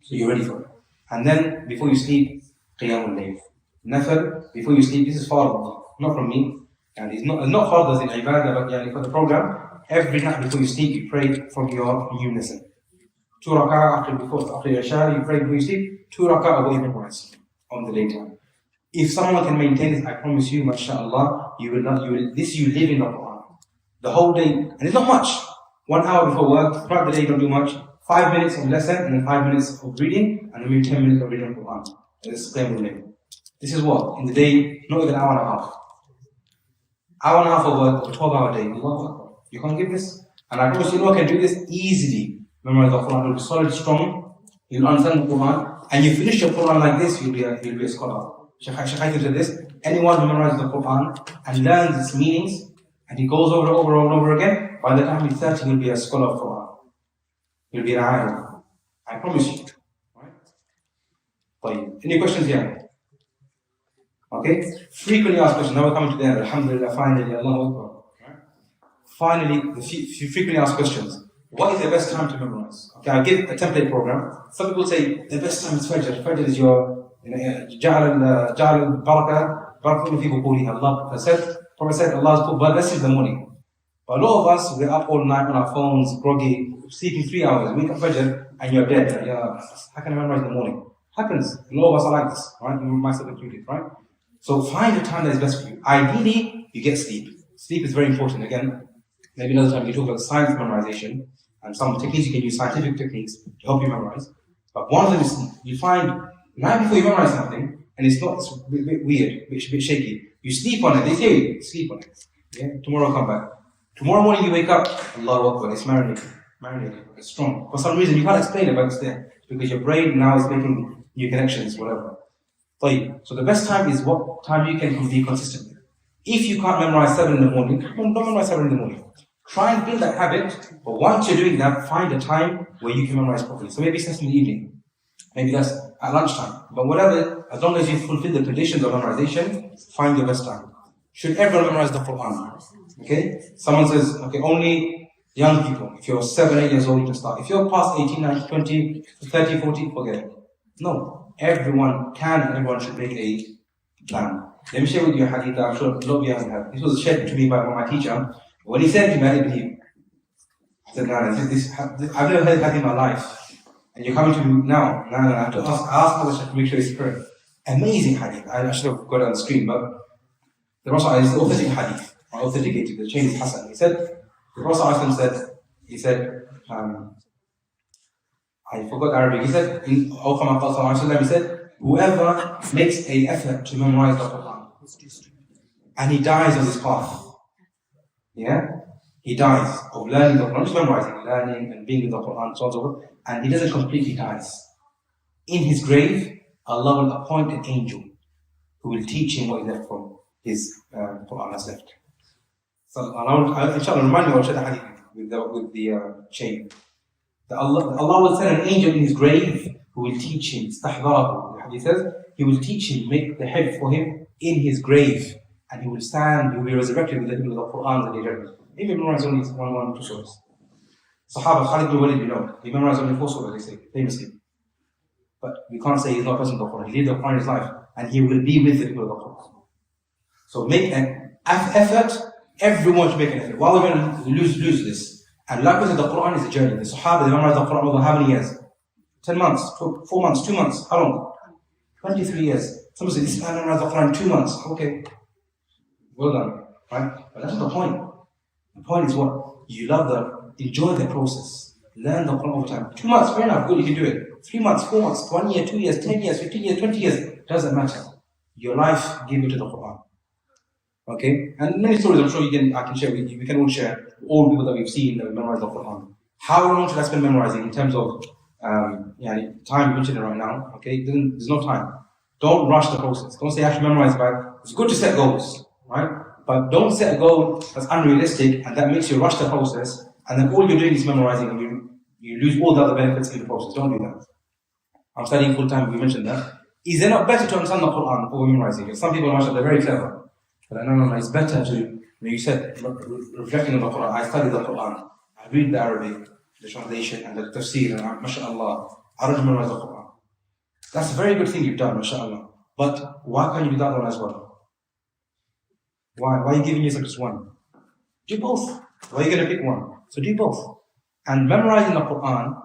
So you're ready for it. And then, before you sleep, Qiyamul Layl. Nafil, before you sleep, this is fard, not from me. And it's not fard as in ibadah, but for the program. Every night before you sleep, you pray from your new lesson. 2 rak'ah after Isha, you pray before you sleep. 2 rak'ah away memorize on the daytime. If someone can maintain this, I promise you, mashallah, you live in the Quran. The whole day, and it's not much. 1 hour before work, throughout the day you don't do much, 5 minutes of lesson and then 5 minutes of reading and then maybe 10 minutes of reading the Qur'an. This is plain with. This is what? In the day, not even an hour and a half. Hour and a half of work, or 12-hour day. You can't give this? And I promise you can do this easily. Memorize the Qur'an, you'll be solid, strong, you'll understand the Qur'an, and you finish your Qur'an like this, you'll be a scholar. Shaykh Haitham said this, anyone who memorizes the Qur'an and learns its meanings, and he goes over and over and over again, by the time he's 30, he'll be a scholar of Qur'an. He'll be an alim. I promise you. Right? Any questions here? Okay? Frequently asked questions. Now we're coming to the end. Alhamdulillah, finally, Allahu Akbar. Finally, the few frequently asked questions. What is the best time to memorize? Okay, I'll give a template program. Some people say the best time is Fajr. Fajr is your Ja'al al-Barakah. Barakah fi buquriha. Allah said, Prophet said, Allah has put blessings in the morning. But a lot of us, we're up all night on our phones, groggy, sleeping 3 hours, wake up Fajr, and you're dead. How can I memorize in the morning? Happens. A lot of us are like this, right? Myself included, right? So find a time that is best for you. Ideally, you get sleep. Sleep is very important. Again, maybe another time we talk about science memorization and some techniques you can use, scientific techniques to help you memorize. But one of them is sleep. You find, night before you memorize something, and it's a bit weird, a bit shaky, you sleep on it. They say, sleep on it. Yeah? Tomorrow I'll come back. Tomorrow morning you wake up, Allahu Akbar, it's marinated, it's strong. For some reason, you can't explain it, but it's there. Because your brain now is making new connections, whatever. So the best time is what time you can be consistent with. If you can't memorize 7 in the morning, don't memorize 7 in the morning. Try and build that habit, but once you're doing that, find a time where you can memorize properly. So maybe it's in the evening, maybe that's at lunchtime. But whatever, as long as you fulfill the conditions of memorization, find your best time. Should everyone memorize the Qur'an? Okay? Someone says, okay, only young people. If you're 7, 8 years old, you can start. If you're past 18, 19, 20, 30, 40, forget it. No. Everyone can and everyone should make a plan. Let me share with you a hadith that I'm sure a lot of you haven't heard. This was shared to me by my teacher. When he said to me, I didn't believe. I said, no, I've never heard hadith in my life. And you're coming to me now. No, I have to ask others to make sure it's correct. Amazing hadith. I should have got it on the screen, but the Prophet is authentic hadith. Authenticated, the chain is Hasan. He said, the Prophet said, he said, I forgot Arabic. He said, he said, whoever makes an effort to memorize the Qur'an and he dies on this path, yeah, he dies of learning the Qur'an, not just memorizing, learning and being in the Qur'an, so on and so forth, and he doesn't completely dies. In his grave, Allah will appoint an angel who will teach him what is left from his Qur'an has left. So I'll inshallah remind you, I'll share the hadith with the chain. Allah will send an angel in his grave who will teach him. The hadith says, he will teach him, make the head for him in his grave, and he will stand, he will be resurrected with the Qur'an and the judgment. He memorized only 1 or 2 surahs. Sahaba Khalid bin Walid, you know, he memorized only 4 surahs, they say, famously. But we can't say he's not present in the Qur'an. He lived the Qur'an in his life, and he will be with the people of the Qur'an. So make an effort. Everyone should make an effort. Why are we going to lose this? And like I said, the Qur'an is a journey. The Sahaba, they memorized the Qur'an over how many years? 10 months, 4 months, 2 months. How long? 23 years. Someone said, this man memorized the Qur'an in 2 months. Okay. Well done. Right? But that's not the point. The point is what? You enjoy the process. Learn the Qur'an over time. 2 months, fair enough, good, you can do it. 3 months, 4 months, 1 year, 2 years, 10 years, 15 years, 20 years. Doesn't matter. Your life, give it to the Qur'an. Okay? And many stories I'm sure I can share with you. We can all share. All people that we've seen that we memorize the Qur'an. How long should I spend memorizing in terms of time? You mentioned it right now. Okay? There's no time. Don't rush the process. Don't say I should memorize by. It's good to set goals, right? But don't set a goal that's unrealistic and that makes you rush the process, and then all you're doing is memorizing and you lose all the other benefits in the process. Don't do that. I'm studying full time, we mentioned that. Is it not better to understand the Qur'an over memorizing? Some people, mashallah, they're very clever. But no, it's better to, you said, reflecting on the Qur'an. I study the Qur'an, I read the Arabic, the translation and the tafsir, and mashallah, I don't memorize the Qur'an. That's a very good thing you've done, mashallah. But why can't you do that one as well? Why are you giving yourself just one? Do both. Why are you going to pick one? So do both. And memorizing the Qur'an,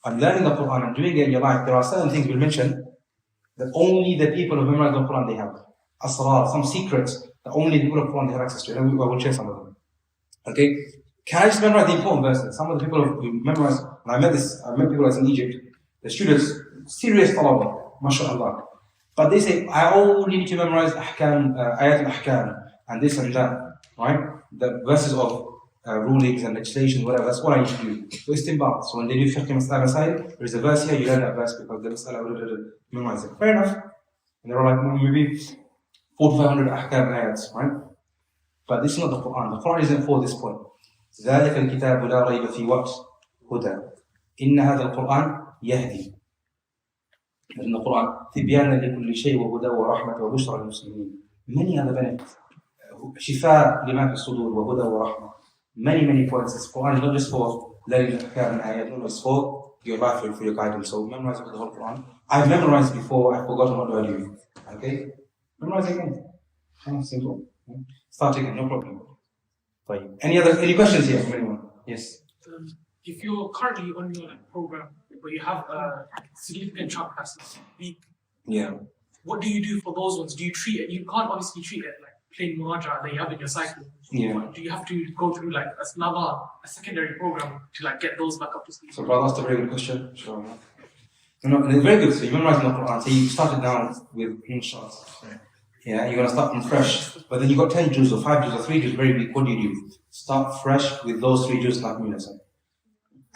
and learning the Qur'an and doing it in your life, there are certain things we'll mention that only the people who memorize the Qur'an they have. Asrar, some secrets that only the people of Qur'an have access to. And I will share some of them. Okay? Can I just memorize the important verses? Some of the people who memorize, and I met people that's in Egypt, the students, serious talaba, mashallah. But they say, I only need to memorize ahkam, ayat al-ahkam, and this and that, right? The verses of rulings and legislation, whatever, that's what I need to do. So istinbat. So when they do fiqh mas'ala, there's a verse here, you learn that verse because the mas'ala, memorize it. Fair enough. And they're like, maybe 4,500 ahkam ayats, right? But this is not the Qur'an. The Qur'an isn't for this point. ذلك الكتاب لا ريب فيه what? هدى. إن هذا القرآن يهدي. In the Quran, تبيانا لكل شيء وهدى ورحمة وبشرى للمسلمين. Many other benefits. شفاء لما في الصدور وهدى ورحمة. Many points. This Quran is not just for learning the Ahkam and ayat, no, it's for your life, for your guidance. So memorize the whole Quran. I've memorized before, I've forgotten what do I do. Okay? Memorize again. Simple. Start again, no problem. Fine. Any questions here from anyone? Yes. If you're currently on your program, but you have a significant chunk classes a week, Yeah. what do you do for those ones? Do you treat it? You can't obviously treat it like plain muraja that you have in your cycle. Yeah. Do you have to go through like a secondary program to like get those back up to speed? So brother, that's a very good question. Sure. No, it's very good. So you memorize the Quran. So you started down with shots. Yeah, you're gonna start from fresh. But then you got 10 juz or 5 juz or 3 juz very big. What do? Start fresh with those 3 juz like me.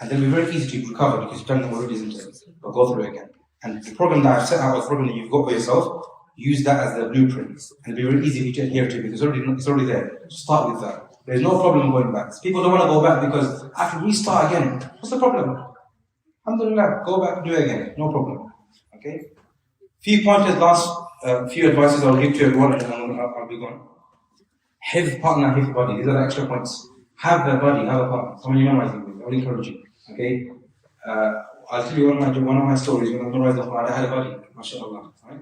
And then it'll be very easy to recover because you've done them already, isn't it? But go through it again. And the program that I've set out, the program that you've got for yourself, use that as the blueprint. And it'll be very easy for you to adhere to because it's already there. Start with that. There's no problem going back. People don't want to go back because I have to restart again. What's the problem? Alhamdulillah, go back and do it again. No problem. Okay? Few pointers, last few advices I'll give to everyone and then I'll be gone. Hifz partner, hifz body. These are the extra points. Have a buddy, have a partner. Someone you memorize with. I will encourage you. Okay? I'll tell you one of my stories. When I memorized the Quran, I had a buddy, mashallah. Right?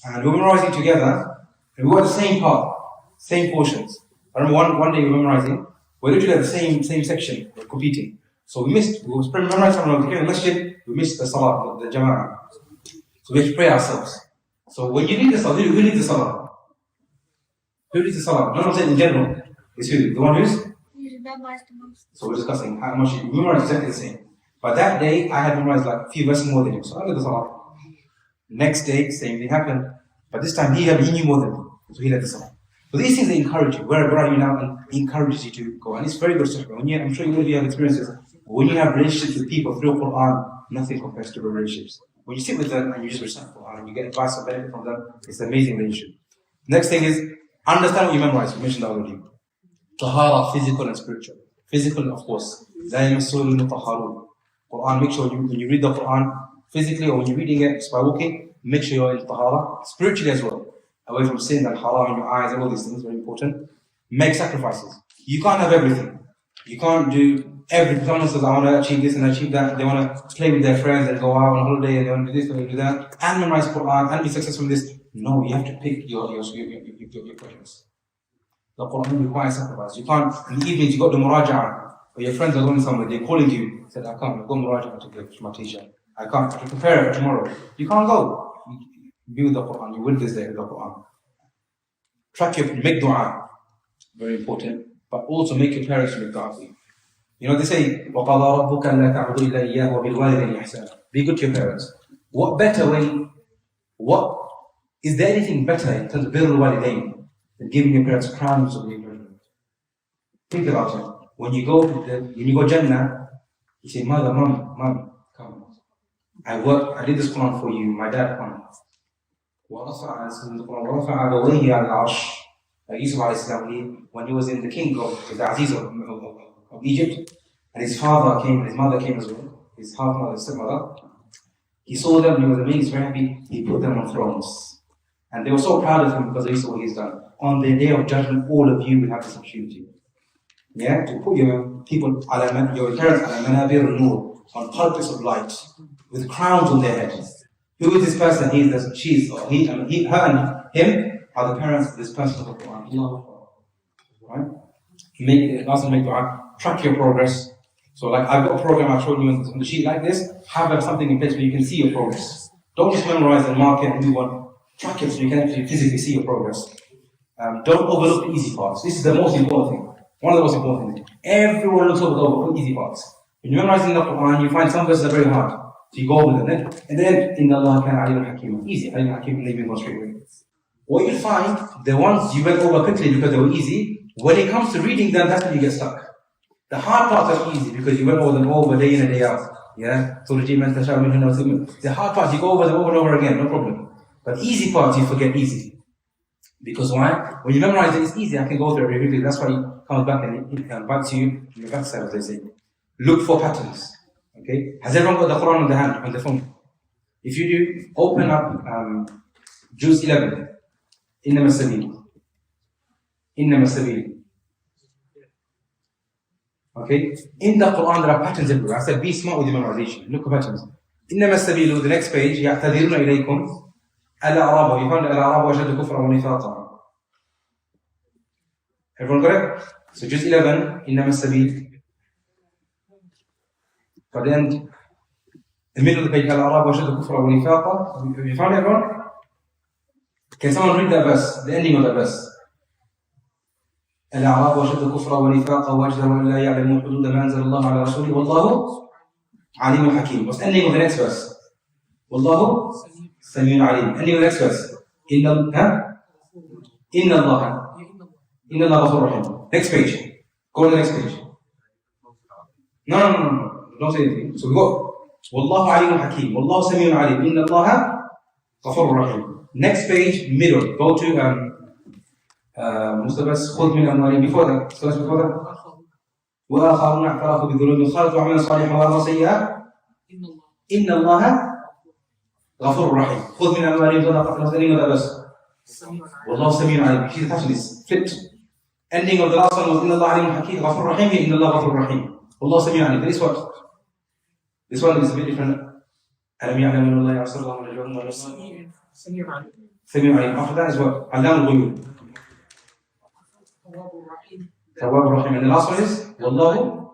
And we were memorizing together, and we were the same part, same portions. I remember one day we were memorizing, we were literally at the same section, we were competing. So we were memorizing from the masjid, we missed the salah, the jama'ah. So we have to pray ourselves. So when you need the salah, who needs the salah? Who needs the salah? Not I'm saying in general. It's who? The one who's? You memorize the most. So we're discussing how much you memorize exactly the same. But that day, I had memorized like a few verses more than him. So I did the salah. Next day, same thing happened. But this time, he knew more than me. So he led the salah. So these things, they encourage you. Where are you now? And he encourages you to go. And it's very good stuff. I'm sure you will have experiences. When you have relationships with people through Qur'an, nothing compares to real relationships. When you sit with them and you just recite Qur'an and you get advice and benefit from them, it's an amazing relationship. Next thing is, understand what you memorize. We mentioned that already. Tahara, physical and spiritual. Physical, of course. لا يمسه إلا المطهرون. Quran, make sure when you read the Quran physically or when you're reading it by walking, make sure you're in tahara, spiritually as well. Away from sin and haram in your eyes and all these things, very important. Make sacrifices. You can't have everything. You can't do everything. Someone says, I want to achieve this and achieve that. They want to play with their friends and go out on holiday and they want to do this and do that. And memorize Quran and be successful in this. No, you have to pick your questions. The Quran requires sacrifice. You can't, in the evenings you got the muraja'ah. Or your friends are going somewhere, they're calling you, said, I can't, I've got muraja'ah to give to my teacher. I can't, I have to prepare it for tomorrow. You can't go. Be with the Quran, you will this day with the Quran. Track make dua, very important, but also make your parents make dua for you. You know, they say, وَقَضَى رَبُّكَ لَا تَعْبُدُ إِلَّا إِيَّاهُ وَبِالْوَالِدَيْنِ إِحْسَانًا. Be good to your parents. What better way, is there anything better in terms of birr al-walidayn than giving your parents crowns of encouragement? Think about it. When you go Jannah, you say, Mother, Mom, come. I did this Quran for you, my dad come. ورفع أبويه على العرش. Like Yusuf alayhi, when he was in the king of the Aziz of Egypt, and his father came, and his mother came as well, his half-mother, stepmother. He saw them, he was amazed, very happy, he put them on thrones. And they were so proud of him because they saw what he's done. On the day of judgment, all of you will have this opportunity. Yeah, to put your parents on pulpits of light with crowns on their heads. Who is this person? Her and him are the parents of this person of the Quran. Right? Make dua. Track your progress. So, like I've got a program I've shown you on the sheet like this. Have something in place where you can see your progress. Don't just memorize and mark it and move on. Track it so you can actually physically see your progress. Don't overlook the easy parts. This is the most important thing. One of the most important things. Everyone looks over the easy parts. When you're memorizing the Qur'an, you find some verses are very hard. So you go over them. And then, Inna Allah kana alim hakim. Easy. Alim hakim, and then you go straight away. What you find, the ones you went over quickly because they were easy, when it comes to reading them, that's when you get stuck. The hard parts are easy because you went over them over day in and day out. Yeah? The hard parts, you go over them over and over again, no problem. But easy parts, you forget easy. Because why? When you memorize it, it's easy. I can go through it very quickly. That's why he comes back and he invites you in the backside, as they say. Look for patterns. Okay? Has everyone got the Qur'an on the hand, on the phone? If you do, open up Juz 11. إنما السبيل. إنما السبيل. Okay? In the Quran, there are patterns everywhere. I said, be smart with your memorization. Look for patterns. إنما السبيل, the next page, يعتذرون إليكم. الأعراب, you found الأعراب وأشد كفرا ونفاقا. Everyone got it? So Juz 11, إنما السبيل. But then, the middle of the page, الأعراب وأشد كفرا ونفاقا. Have you found it, everyone? Can someone read that verse? The ending of that verse. الأعراب وشد كفرا ونفاقا وأجدر أن لا يعلموا حدود ما أنزل الله على رسوله والله عليم حكيم. What's the ending of the next verse? والله سميع عليم. Ending of the next verse. إن الله غفور رحيم. Next page. Go to the next page. No. Don't say anything. So we go. والله عليم حكيم. والله سميع عليم. إن الله غفور رحيم. Next page, middle. Go to Mustafa's خذ من أموالهم. Before that, so before that. وآخرون اعترفوا بذنوبهم خالطوا عملا صالحا وآخر سيئا إن الله غفور رحيم. خذ من أموالهم صدقة تطهرهم بس. والله سميع عليم. See the pattern is flipped. Ending of the last one was إن الله عليم حكيم غفور رحيم. إن الله غفور رحيم. والله سميع عليم. This what? This one is a bit different. ألم يعلم أن الله يعصر الله ونجوهم ونصر. سميع عليم. After that is what? علام الغيوب. تواب الرحيم. And the last one is والله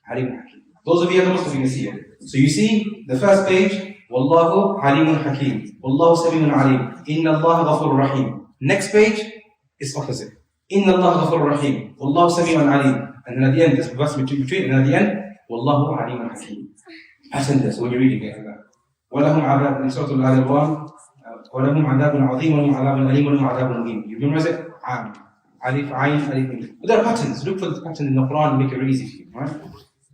عليم حكيم. Those of you at the Muslim, you can see it. So you see the first page, والله عليم حكيم. والله سميع عليم. إن الله غفور رحيم. Next page is opposite. إن الله غفور رحيم. والله سميع عليم. And then at the end, there's a verse between, and at the end, والله عليم حكيم. Pattern this when you're reading it like that. ولهم عذاب in Surah Al-Adwan. ولهم عذاب عظيم ولهم عذاب أليم ولهم عذاب مهين. You memorize it? Alif, Ayn, Alif. But there are patterns. Look for the pattern in the Quran and make it very easy for you. Right?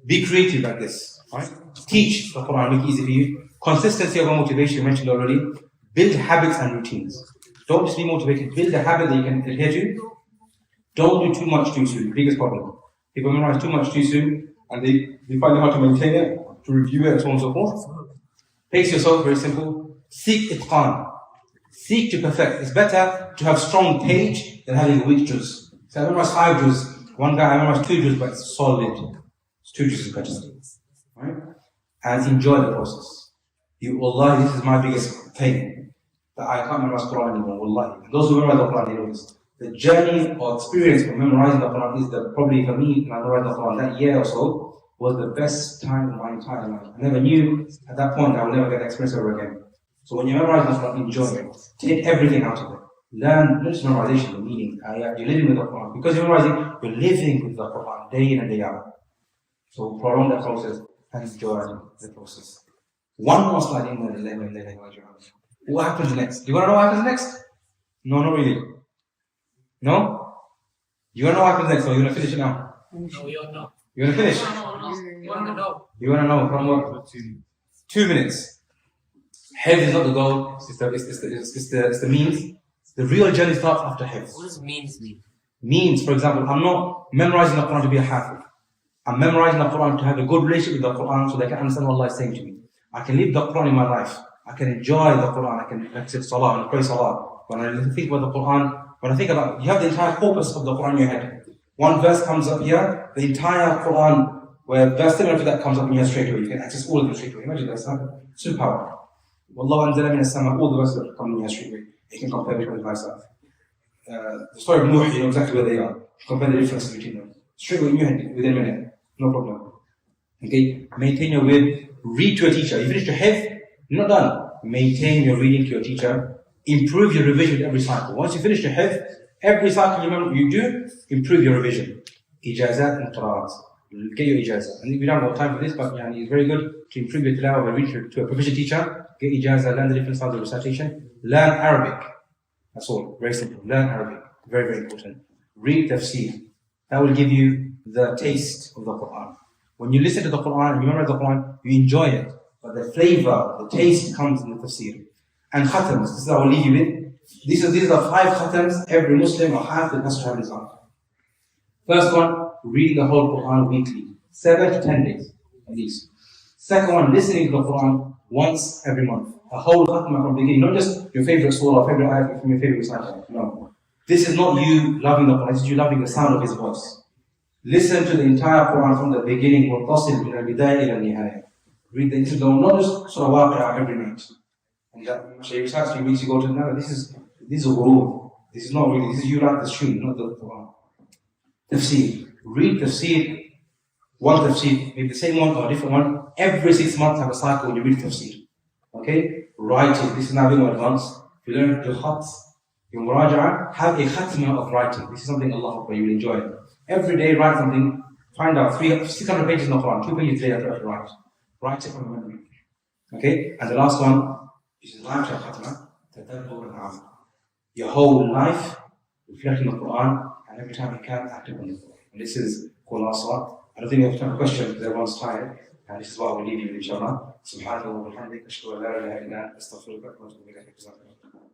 Be creative like this. Right? Teach the Quran, make it easy for you. Consistency over motivation, you mentioned already. Build habits and routines. Don't just be motivated. Build a habit that you can adhere to. Don't do too much too soon. Biggest problem. People memorize too much too soon and they find it hard to maintain it, to review it, and so on and so forth. Pace yourself, very simple. Seek itqan. Seek to perfect. It's better to have strong page than having a weak juz. So I memorized 5 juz. One guy I memorized 2 juz, but it's solid. It's 2 juz is better. Right? And enjoy the process. Wallahi, this is my biggest pain. That I can't memorize Quran anymore. Wallahi. And those who memorize the Quran, they know this. The journey or experience of memorizing the Quran is probably for me, when I memorized the Quran that year or so, was the best time of my entire life. I never knew at that point I would never get that experience ever again. So when you memorize the Quran, enjoy it. Take everything out of it. Learn not just memorization, the meaning. You're living with the Quran. Because you're memorizing, you're living with the Quran day in and day out. So prolong that process and enjoy the process. One more slide in there. What happens next? Do you want to know what happens next? No, not really. No? You want to know what happens next, or you want to finish it now? No, we all know. You want to finish? No. You want to know. You want to know from what? 2 minutes. Hifz is not the goal, it's the means. The real journey starts after Hifz. What does means mean? Means, for example, I'm not memorizing the Quran to be a hafiz. I'm memorizing the Quran to have a good relationship with the Quran so that I can understand what Allah is saying to me. I can live the Quran in my life. I can enjoy the Quran. I can sit salah and pray salah. When I think about the Quran, when I think about, you have the entire corpus of the Quran in your head. One verse comes up here, the entire Quran, where verse similar to that comes up in your head straight away. You can access all of them straight away. Imagine that's superpower. Wallahu anzala min as-sama, all the verses that come in here straight away. You can compare between the myself. The story of Nuh, you know exactly where they are. Compare the differences between them. Straight away in your head, within a minute. No problem. Okay? Maintain your way. Read to a teacher. You finish your Hifz, you're not done. Maintain your reading to your teacher. Improve your revision every cycle. Once you finish your Hifz, every cycle you do, improve your revision. ijazat and qira'at. Get your ijazah. And we don't have time for this, but it's very good to improve your tilawah by reading to a proficient teacher. Get ijazah, learn the different styles of recitation. Learn Arabic. That's all. Very simple. Learn Arabic. Very, very important. Read tafsir. That will give you the taste of the Qur'an. When you listen to the Qur'an and you memorize the Qur'an, you enjoy it. But the flavor, the taste comes in the tafsir. And khatams. This is what I will leave you with. These are 5 khatams every Muslim or half that has to have in his life. First one, reading the whole Qur'an weekly. 7 to 10 days, at least. Second one, listening to the Qur'an once every month. A whole khatma from the beginning, not just your favorite surah, favorite ayat from your favorite recital. No. This is not you loving the Qur'an, this is you loving the sound of his voice. Listen to the entire Qur'an from the beginning, وَالْتَصِلْ مِنَ الْبِدَايَ إِلَى النِّهَايَةِ. Read the intro, not just Surah Waqi'ah every night. And that, you recite 3 weeks, you go to another. This is a ghurur. This is not really, this is you like the stream, not the Qur'an. Tafsir. Read tafsir. One tafsir, maybe the same one or a different one. Every 6 months have a cycle when you read tafsir. Okay? Writing. This is now being more advanced. If you learn your khats, your muraja'a, have a khatma of writing. This is something Allah you will enjoy. Every day write something. Find out 600 pages in the Quran. 2 pages later to write. Write it from memory. Okay? And the last one is lifetime khatma. Tadabbur al-amal. Your whole life reflecting the Quran, and every time you can, act upon the Quran. And this is khulasa. I don't think we have time for questions because everyone's tired. And this is what I will leave you with, inshallah. Subhanahu wa bihamdihi, ashhadu an la ilaha illa anta, astaghfiruka wa atubu ilayk.